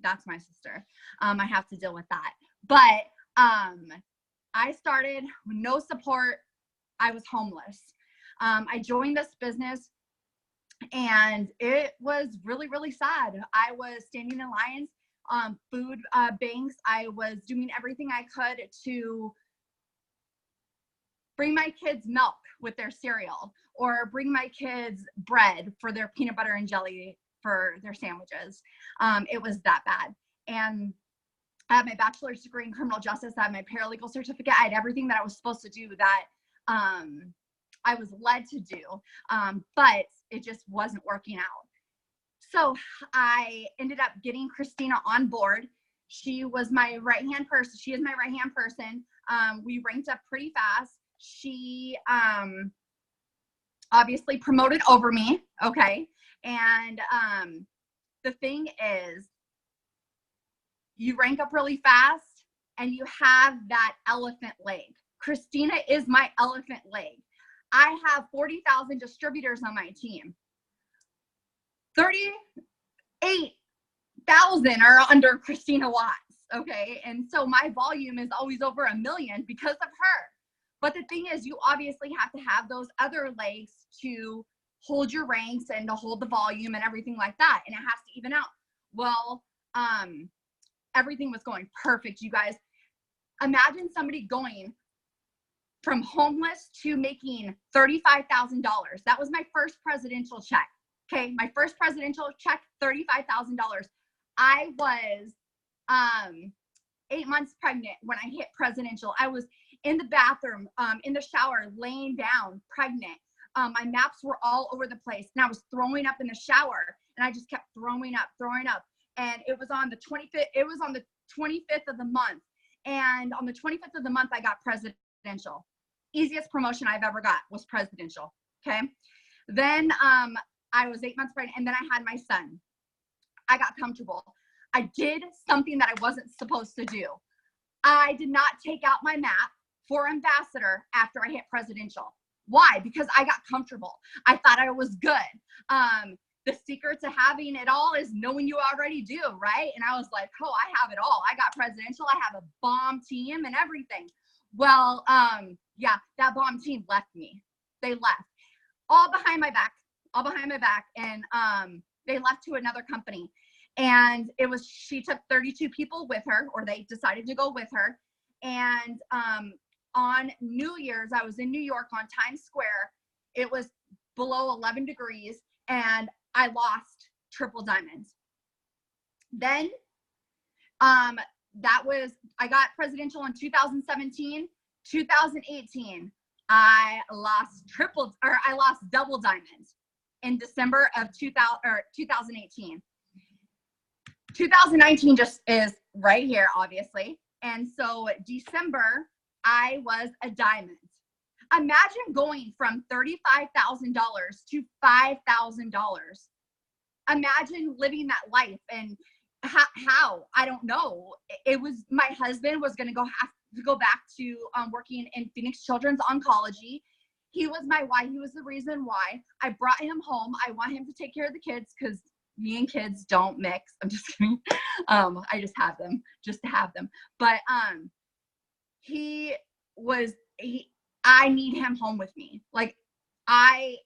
that's my sister. I have to deal with that. But I started with no support. I was homeless. I joined this business and it was really, really sad. I was standing in lines, food banks. I was doing everything I could to bring my kids milk with their cereal, or bring my kids bread for their peanut butter and jelly for their sandwiches. It was that bad. And I had my bachelor's degree in criminal justice. I had my paralegal certificate. I had everything that I was supposed to do that I was led to do, but it just wasn't working out. So I ended up getting Christina on board. She was my right-hand person. She is my right-hand person. We ranked up pretty fast. She obviously promoted over me, okay? And the thing is, you rank up really fast and you have that elephant leg. Christina is my elephant leg. I have 40,000 distributors on my team. 38,000 are under Christina Watts, okay? And so my volume is always over 1 million because of her. But the thing is, you obviously have to have those other legs to hold your ranks and to hold the volume and everything like that. And it has to even out. Well, everything was going perfect, you guys. Imagine somebody going from homeless to making $35,000. That was my first presidential check. Okay, my first presidential check, $35,000. I was 8 months pregnant when I hit presidential. I was in the bathroom, in the shower, laying down, pregnant. My maps were all over the place, and I was throwing up in the shower, and I just kept throwing up. And it was on the 25th. It was on the 25th of the month, and on the 25th of the month, I got presidential. Easiest promotion I've ever got was presidential. Okay, then I was 8 months pregnant, and then I had my son. I got comfortable. I did something that I wasn't supposed to do. I did not take out my map for ambassador after I hit presidential. Why? Because I got comfortable. I thought I was good. The secret to having it all is knowing you already do, right? And I was like, oh, I have it all. I got presidential. I have a bomb team and everything. Well, yeah, that bomb team left me. They left all behind my back, and they left to another company. And she took 32 people with her, or they decided to go with her. And on New Year's, I was in New York on Times Square. It was below 11 degrees, and I lost triple diamonds. Then I got presidential in 2017. 2018, I lost double diamonds in December of 2018. 2019 just is right here, obviously. And so December, I was a diamond. Imagine going from $35,000 to $5,000. Imagine living that life. And how? I don't know. It was, my husband was going to have to go back to working in Phoenix Children's Oncology. He was my why. He was the reason why. I brought him home. I want him to take care of the kids because me and kids don't mix. I'm just kidding. I just have them just to have them. But I need him home with me. Like, I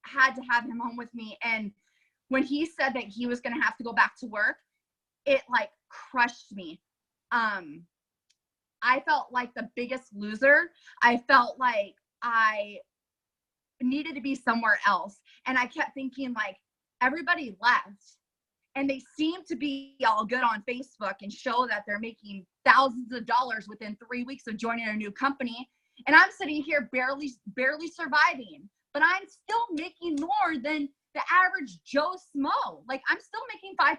had to have him home with me. And when he said that he was going to have to go back to work, it like crushed me. I felt like the biggest loser. I felt like I needed to be somewhere else. And I kept thinking like everybody left and they seem to be all good on Facebook and show that they're making thousands of dollars within 3 weeks of joining a new company. And I'm sitting here barely surviving, but I'm still making more than the average Joe Smo. Like I'm still making $5,000.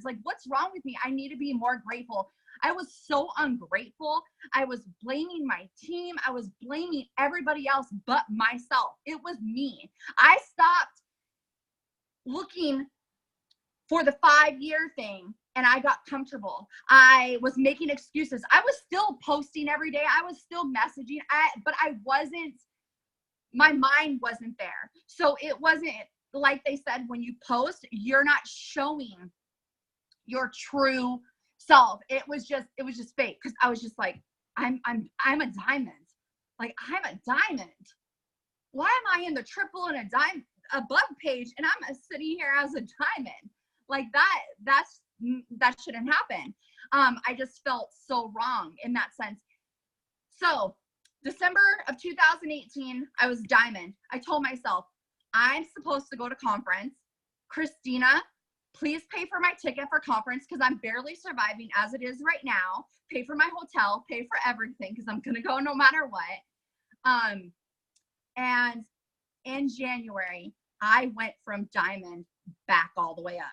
Like what's wrong with me? I need to be more grateful. I was so ungrateful. I was blaming my team. I was blaming everybody else but myself. It was me. I stopped looking for the 5-year thing and I got comfortable. I was making excuses. I was still posting every day. I was still messaging, but my mind wasn't there. So it wasn't like they said, when you post, you're not showing your true self. It was just fake. Cause I was just like, I'm a diamond. Like I'm a diamond. Why am I in the triple and a diamond above page and I'm sitting here as a diamond? Like that shouldn't happen. I just felt so wrong in that sense. So December of 2018, I was diamond. I told myself, I'm supposed to go to conference. Christina, please pay for my ticket for conference because I'm barely surviving as it is right now. Pay for my hotel, pay for everything because I'm going to go no matter what. And in January, I went from diamond back all the way up.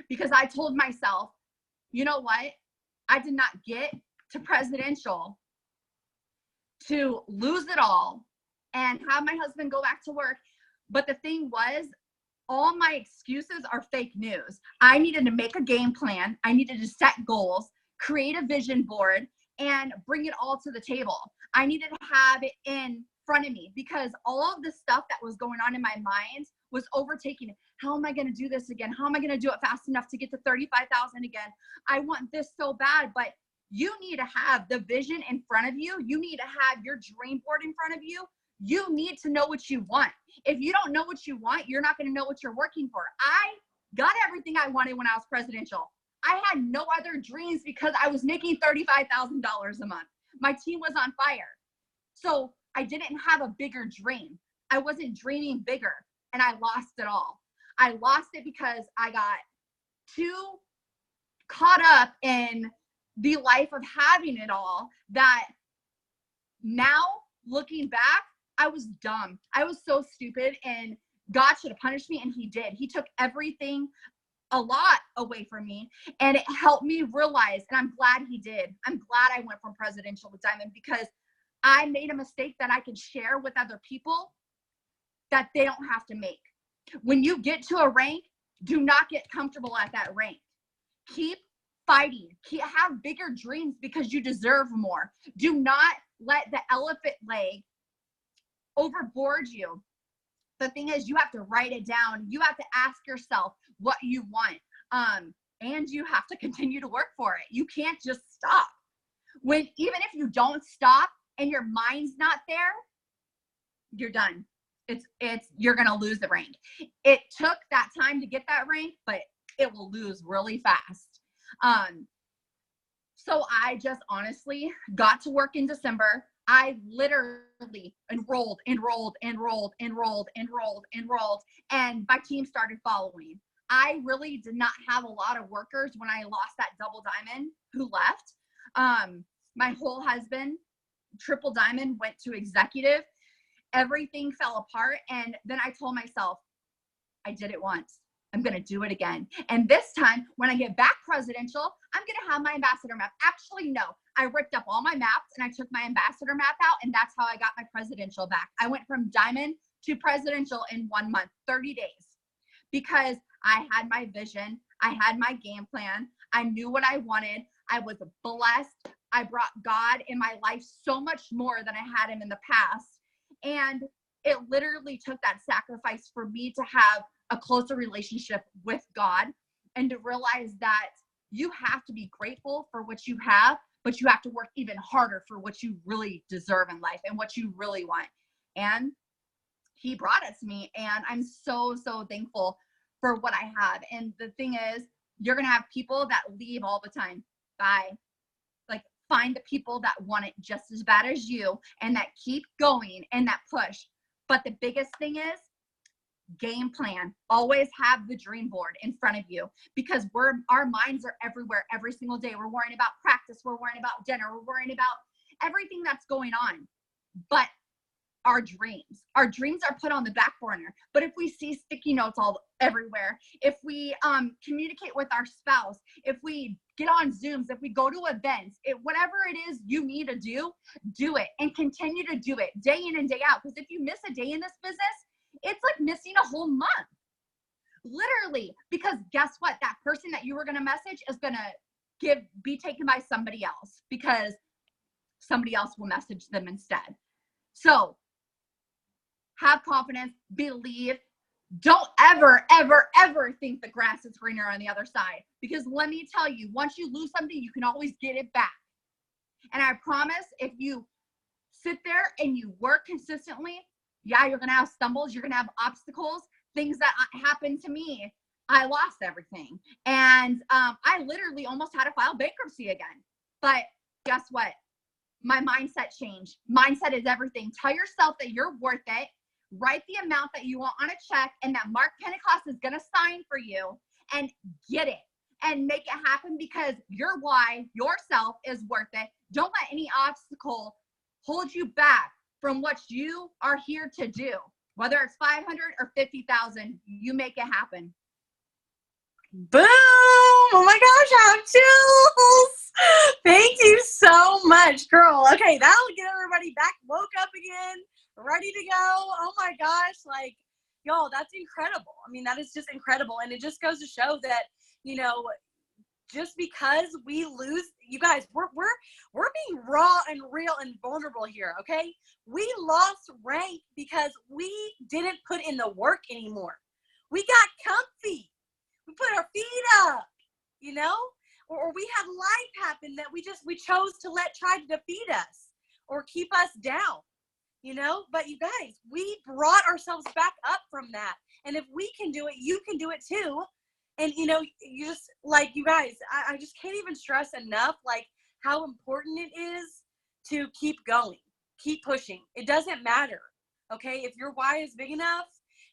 Because I told myself, you know what? I did not get to presidential to lose it all and have my husband go back to work. But the thing was, all my excuses are fake news. I needed to make a game plan. I needed to set goals, create a vision board, and bring it all to the table. I needed to have it in front of me because all of the stuff that was going on in my mind was overtaking it. How am I going to do this again? How am I going to do it fast enough to get to 35,000 again? I want this so bad, but you need to have the vision in front of you. You need to have your dream board in front of you. You need to know what you want. If you don't know what you want, you're not going to know what you're working for. I got everything I wanted when I was presidential. I had no other dreams because I was making $35,000 a month. My team was on fire. So I didn't have a bigger dream. I wasn't dreaming bigger and I lost it all. I lost it because I got too caught up in the life of having it all that now looking back, I was dumb. I was so stupid and God should have punished me and he did. He took everything a lot away from me and it helped me realize, and I'm glad he did. I'm glad I went from presidential to diamond because I made a mistake that I can share with other people that they don't have to make. When you get to a rank, do not get comfortable at that rank. Keep fighting. Have bigger dreams because you deserve more. Do not let the elephant leg overboard you. The thing is, you have to write it down. You have to ask yourself what you want. And you have to continue to work for it. You can't just stop. Even if you don't stop and your mind's not there, you're done. You're gonna lose the rank. It took that time to get that rank, but it will lose really fast. So I just honestly got to work in December. I literally enrolled, and my team started following. I really did not have a lot of workers when I lost that double diamond who left. My whole husband, triple diamond, went to executive. Everything fell apart. And then I told myself, I did it once. I'm going to do it again. And this time, when I get back presidential, I'm going to have my ambassador map. Actually, no. I ripped up all my maps and I took my ambassador map out, and that's how I got my presidential back. I went from diamond to presidential in 1 month, 30 days, because I had my vision. I had my game plan. I knew what I wanted. I was blessed. I brought God in my life so much more than I had him in the past. And it literally took that sacrifice for me to have a closer relationship with God and to realize that you have to be grateful for what you have, but you have to work even harder for what you really deserve in life and what you really want. And he brought it to me, and I'm so, so thankful for what I have. And the thing is, you're going to have people that leave all the time. Bye. Like, find the people that want it just as bad as you and that keep going and that push. But the biggest thing is game plan. Always have the dream board in front of you, because our minds are everywhere every single day. We're worrying about practice. We're worrying about dinner. We're worrying about everything that's going on. But our dreams are put on the back burner. But if we see sticky notes everywhere, if we communicate with our spouse, if we get on Zooms, if we go to events, whatever it is you need to do it and continue to do it day in and day out. Because if you miss a day in this business, it's like missing a whole month, literally. Because guess what? That person that you were going to message is going to be taken by somebody else, because somebody else will message them instead. So have confidence, believe. Don't ever, ever, ever think the grass is greener on the other side. Because let me tell you, once you lose something, you can always get it back. And I promise, if you sit there and you work consistently, yeah, you're going to have stumbles. You're going to have obstacles, things that happened to me. I lost everything. And I literally almost had to file bankruptcy again. But guess what? My mindset changed. Mindset is everything. Tell yourself that you're worth it. Write the amount that you want on a check and that Mark Pentecost is going to sign for you, and get it and make it happen, because your why, yourself, is worth it. Don't let any obstacle hold you back from what you are here to do. Whether it's 500 or 50,000, you make it happen. Boom! Oh my gosh, I have chills. Thank you so much, girl. Okay, that'll get everybody back, woke up again, ready to go. Oh my gosh, like, y'all, that's incredible. I mean, that is just incredible. And it just goes to show that, you know, just because we lose, you guys, we're being raw and real and vulnerable here, okay? We lost rank because we didn't put in the work anymore. We got comfy. We put our feet up, you know? Or we had life happen that we chose to try to defeat us or keep us down, you know? But you guys, we brought ourselves back up from that. And if we can do it, you can do it too. And, you know, you just, like, you guys, I just can't even stress enough, like, how important it is to keep going, keep pushing. It doesn't matter, okay? If your why is big enough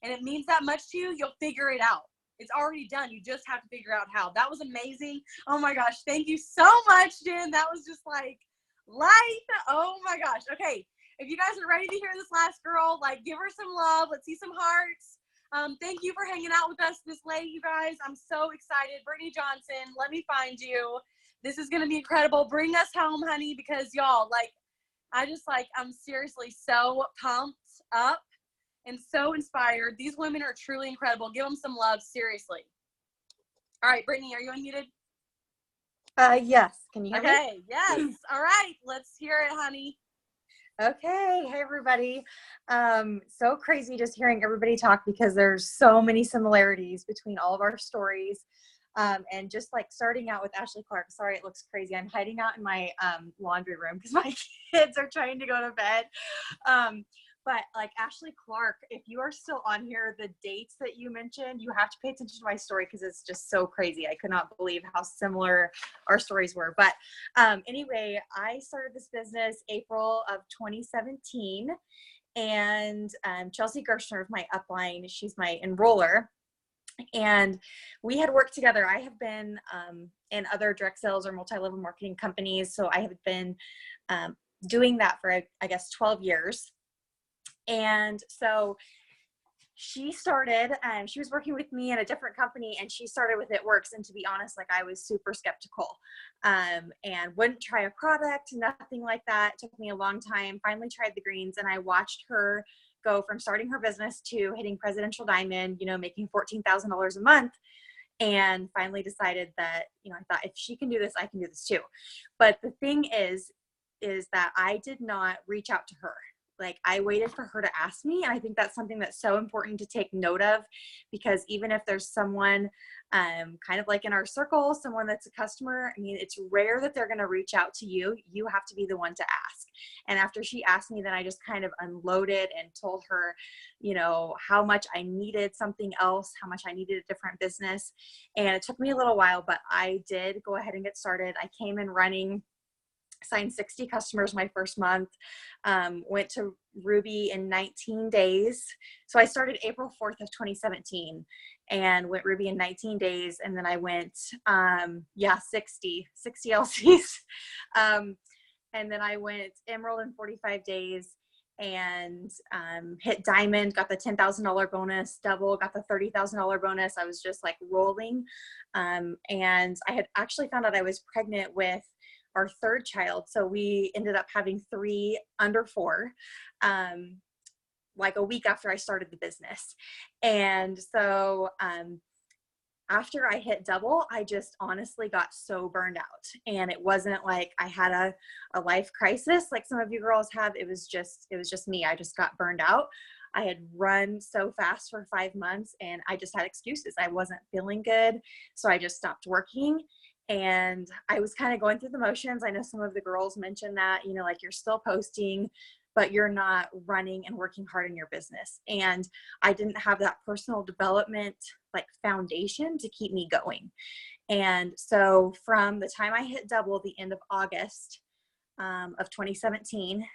and it means that much to you, you'll figure it out. It's already done. You just have to figure out how. That was amazing. Oh my gosh. Thank you so much, Jen. That was just like light. Oh my gosh. Okay. If you guys are ready to hear this last girl, like, give her some love. Let's see some hearts. Thank you for hanging out with us this late, you guys. I'm so excited. Brittany Johnson, let me find you. This is going to be incredible. Bring us home, honey, because y'all, like, I'm seriously so pumped up and so inspired. These women are truly incredible. Give them some love, seriously. All right, Brittany, are you unmuted? Yes. Can you hear me? Okay, yes. All right, let's hear it, honey. Okay. Hey, everybody. So crazy just hearing everybody talk, because there's so many similarities between all of our stories. And just like starting out with Ashley Clark, sorry, it looks crazy. I'm hiding out in my laundry room because my kids are trying to go to bed. But like Ashley Clark, if you are still on here, the dates that you mentioned, you have to pay attention to my story, because it's just so crazy. I could not believe how similar our stories were. But anyway, I started this business April of 2017, and Chelsea Gershner is my upline. She's my enroller. And we had worked together. I have been in other direct sales or multi-level marketing companies. So I have been doing that for, I guess, 12 years. And so she started, she was working with me in a different company, and she started with It Works. And to be honest, like, I was super skeptical and wouldn't try a product, nothing like that. It took me a long time, finally tried the greens, and I watched her go from starting her business to hitting Presidential Diamond, you know, making $14,000 a month. And finally decided that, you know, I thought, if she can do this, I can do this too. But the thing is that I did not reach out to her. Like, I waited for her to ask me. And I think that's something that's so important to take note of, because even if there's someone kind of like in our circle, someone that's a customer, I mean, it's rare that they're going to reach out to you. You have to be the one to ask. And after she asked me, then I just kind of unloaded and told her, you know, how much I needed something else, how much I needed a different business. And it took me a little while, but I did go ahead and get started. I came in running, signed 60 customers my first month, went to Ruby in 19 days. So I started April 4th of 2017 and went Ruby in 19 days. And then I went, 60 LCs. And then I went Emerald in 45 days and hit Diamond, got the $10,000 bonus, Double, got the $30,000 bonus. I was just like rolling. And I had actually found out I was pregnant with our third child. So we ended up having 3 under 4, like a week after I started the business. And so after I hit Double, I just honestly got so burned out. And it wasn't like I had a life crisis like some of you girls have. It was just me. I just got burned out. I had run so fast for 5 months and I just had excuses. I wasn't feeling good. So I just stopped working. And I was kind of going through the motions. I know some of the girls mentioned that, you know, like you're still posting, but you're not running and working hard in your business. And I didn't have that personal development like foundation to keep me going. And so from the time I hit Double, the end of August of 2017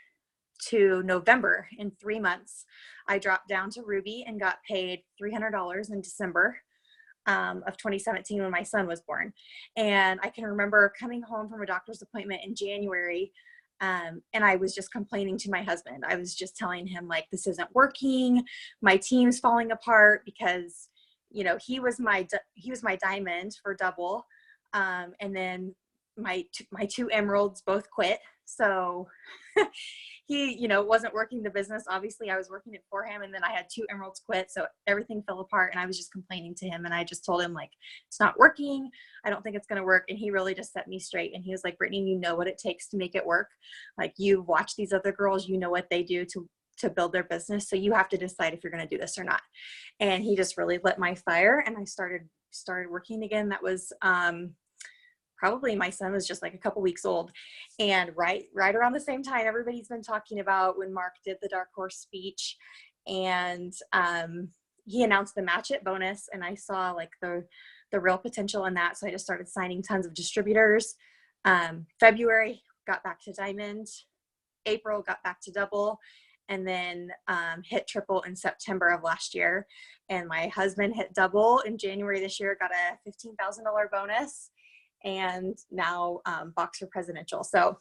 to November, in 3 months, I dropped down to Ruby and got paid $300 in December of 2017 when my son was born. And I can remember coming home from a doctor's appointment in January, and I was just complaining to my husband. I was just telling him like, this isn't working. My team's falling apart because, you know, he was my diamond for Double. And then my 2 emeralds both quit. So he, you know, wasn't working the business. Obviously I was working it for him. And then I had 2 emeralds quit. So everything fell apart and I was just complaining to him. And I just told him like, it's not working. I don't think it's going to work. And he really just set me straight. And he was like, Brittany, you know what it takes to make it work. Like, you watch these other girls, you know what they do to build their business. So you have to decide if you're going to do this or not. And he just really lit my fire. And I started working again. That was, probably my son was just like a couple weeks old. And right around the same time, everybody's been talking about when Mark did the Dark Horse speech, and he announced the Match It bonus, and I saw like the real potential in that. So I just started signing tons of distributors. February, got back to Diamond. April, got back to Double, and then hit Triple in September of last year. And my husband hit Double in January this year, got a $15,000 bonus. And now Boxer Presidential. So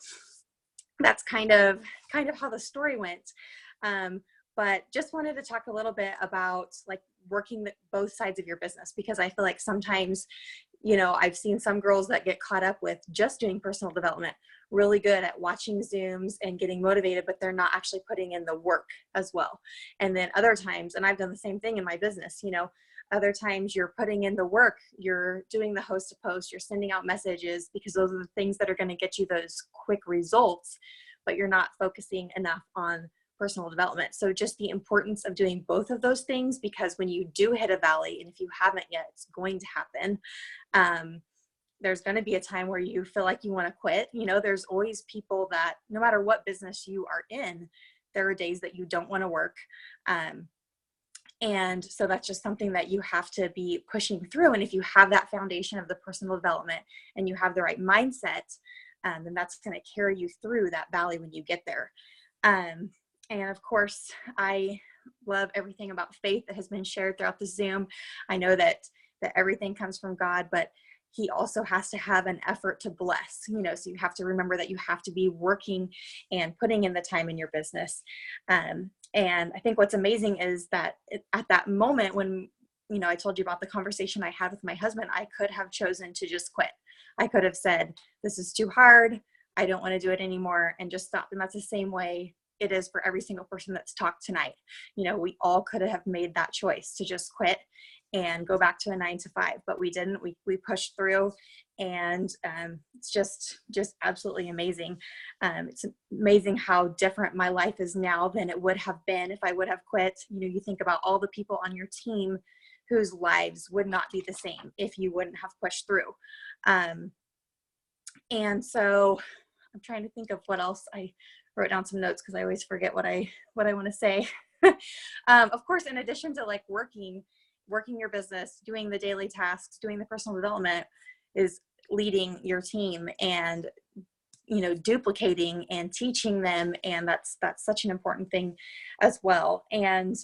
that's kind of how the story went. But just wanted to talk a little bit about like working both sides of your business, because I feel like sometimes, you know, I've seen some girls that get caught up with just doing personal development, really good at watching Zooms and getting motivated, but they're not actually putting in the work as well. And then other times, and I've done the same thing in my business, you know, other times you're putting in the work, you're doing the host to post, you're sending out messages, because those are the things that are going to get you those quick results, but you're not focusing enough on personal development. So just the importance of doing both of those things, because when you do hit a valley, and if you haven't yet, it's going to happen. There's going to be a time where you feel like you want to quit. You know, there's always people that no matter what business you are in, there are days that you don't want to work. And so that's just something that you have to be pushing through. And if you have that foundation of the personal development and you have the right mindset, then that's going to carry you through that valley when you get there. And of course, I love everything about faith that has been shared throughout the Zoom. I know that everything comes from God, but he also has to have an effort to bless, you know, so you have to remember that you have to be working and putting in the time in your business. And I think what's amazing is that at that moment when, you know, I told you about the conversation I had with my husband, I could have chosen to just quit. I could have said, this is too hard. I don't want to do it anymore, and just stop. And that's the same way it is for every single person that's talked tonight. You know, we all could have made that choice to just quit and go back to a 9 to 5, but we didn't. We pushed through, and it's just absolutely amazing. It's amazing how different my life is now than it would have been if I would have quit. You know, you think about all the people on your team whose lives would not be the same if you wouldn't have pushed through. And so I'm trying to think of what else. I wrote down some notes because I always forget what I want to say. Of course, in addition to like working your business, doing the daily tasks, doing the personal development, is leading your team and, you know, duplicating and teaching them. And that's such an important thing as well. And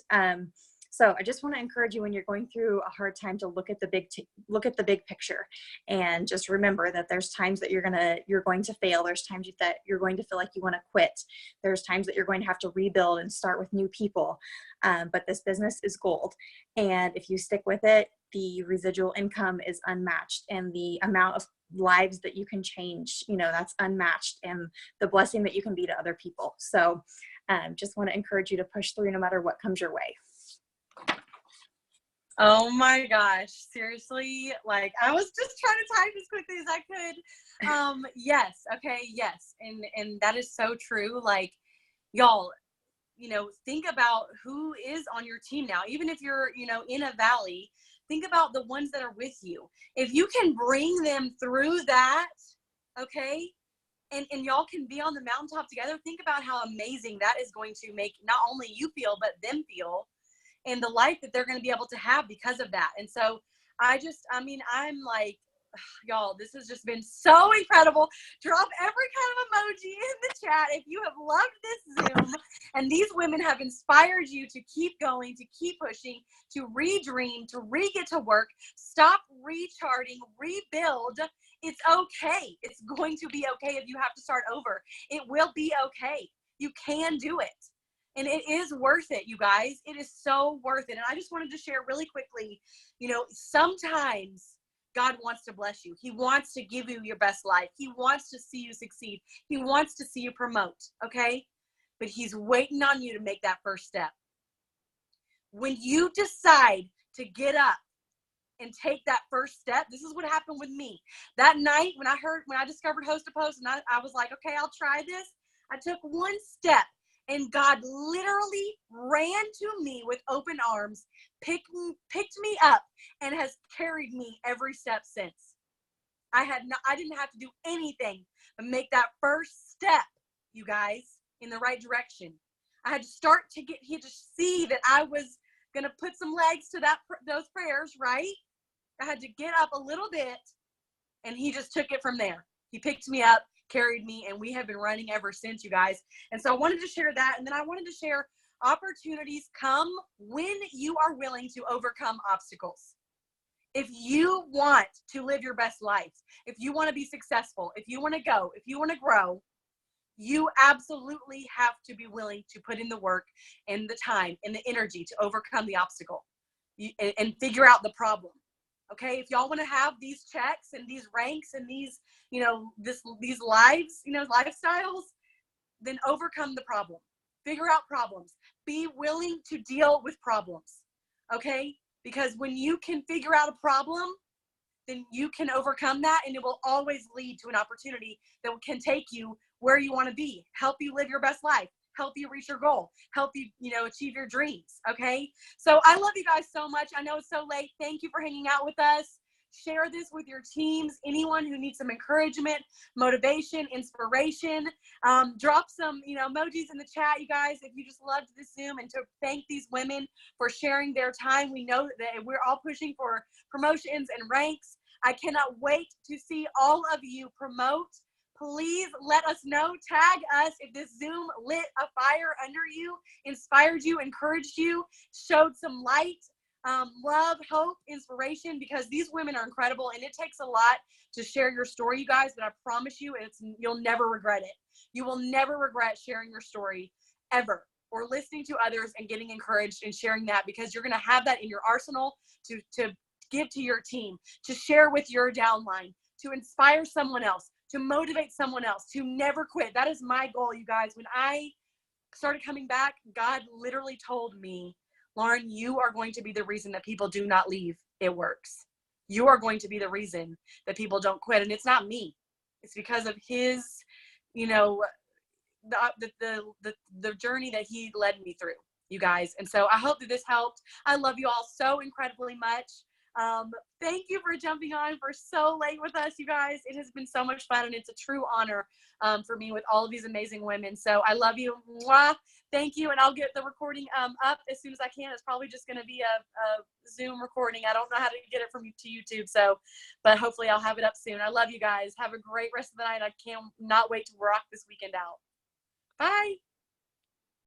so I just want to encourage you, when you're going through a hard time, to look at the big picture, and just remember that there's times that you're going to fail. There's times that you're going to feel like you want to quit. There's times that you're going to have to rebuild and start with new people. But this business is gold. And if you stick with it, the residual income is unmatched, and the amount of lives that you can change, you know, that's unmatched, and the blessing that you can be to other people. So just want to encourage you to push through no matter what comes your way. Oh my gosh, seriously, like I was just trying to type as quickly as I could. Yes, okay, yes. And that is so true. Like, y'all, you know, think about who is on your team now. Even if you're, you know, in a valley, think about the ones that are with you. If you can bring them through that, okay, and y'all can be on the mountaintop together, think about how amazing that is going to make not only you feel, but them feel, and the life that they're going to be able to have because of that. And so I'm like, y'all, this has just been so incredible. Drop every kind of emoji in the chat if you have loved this Zoom and these women have inspired you to keep going, to keep pushing, to redream, to re-get to work, stop recharting, rebuild. It's okay. It's going to be okay if you have to start over. It will be okay. You can do it. And it is worth it, you guys. It is so worth it. And I just wanted to share really quickly, you know, sometimes God wants to bless you. He wants to give you your best life. He wants to see you succeed. He wants to see you promote, okay? But he's waiting on you to make that first step. When you decide to get up and take that first step, this is what happened with me. That night when I discovered Host to Post, and I was like, okay, I'll try this. I took one step. And God literally ran to me with open arms, picked me up, and has carried me every step since. I didn't have to do anything but make that first step, you guys, in the right direction. I had to start to get here to see that I was gonna put some legs to those prayers, right? I had to get up a little bit, and he just took it from there. He picked me up, carried me, and we have been running ever since, you guys. And so I wanted to share that, and then I wanted to share opportunities come when you are willing to overcome obstacles. If you want to live your best life, if you want to be successful, if you want to go, if you want to grow, you absolutely have to be willing to put in the work and the time and the energy to overcome the obstacle and figure out the problem. Okay, if y'all want to have these checks and these ranks and these, you know, these lives, you know, lifestyles, then overcome the problem. Figure out problems. Be willing to deal with problems. Okay, because when you can figure out a problem, then you can overcome that, and it will always lead to an opportunity that can take you where you want to be, help you live your best life, help you reach your goal, help you, you know, achieve your dreams. Okay. So I love you guys so much. I know it's so late. Thank you for hanging out with us. Share this with your teams. Anyone who needs some encouragement, motivation, inspiration, drop some, you know, emojis in the chat, you guys, if you just loved this Zoom, and to thank these women for sharing their time. We know that we're all pushing for promotions and ranks. I cannot wait to see all of you promote. Please let us know, tag us if this Zoom lit a fire under you, inspired you, encouraged you, showed some light, love, hope, inspiration, because these women are incredible, and it takes a lot to share your story, you guys, but I promise you, you'll never regret it. You will never regret sharing your story ever, or listening to others and getting encouraged and sharing that, because you're going to have that in your arsenal to give to your team, to share with your downline, to inspire someone else, to motivate someone else, to never quit. That is my goal, you guys. When I started coming back, God literally told me, Lauren, you are going to be the reason that people do not leave. It works. You are going to be the reason that people don't quit. And it's not me. It's because of his, you know, the journey that he led me through, you guys. And so I hope that this helped. I love you all so incredibly much. Thank you for jumping on for so late with us, you guys. It has been so much fun, and it's a true honor for me with all of these amazing women. So I love you. Mwah. Thank you, and I'll get the recording up as soon as I can. It's probably just going to be a Zoom recording. I don't know how to get it from to YouTube, but hopefully I'll have it up soon. I love you guys. Have a great rest of the night. I cannot wait to rock this weekend out. Bye.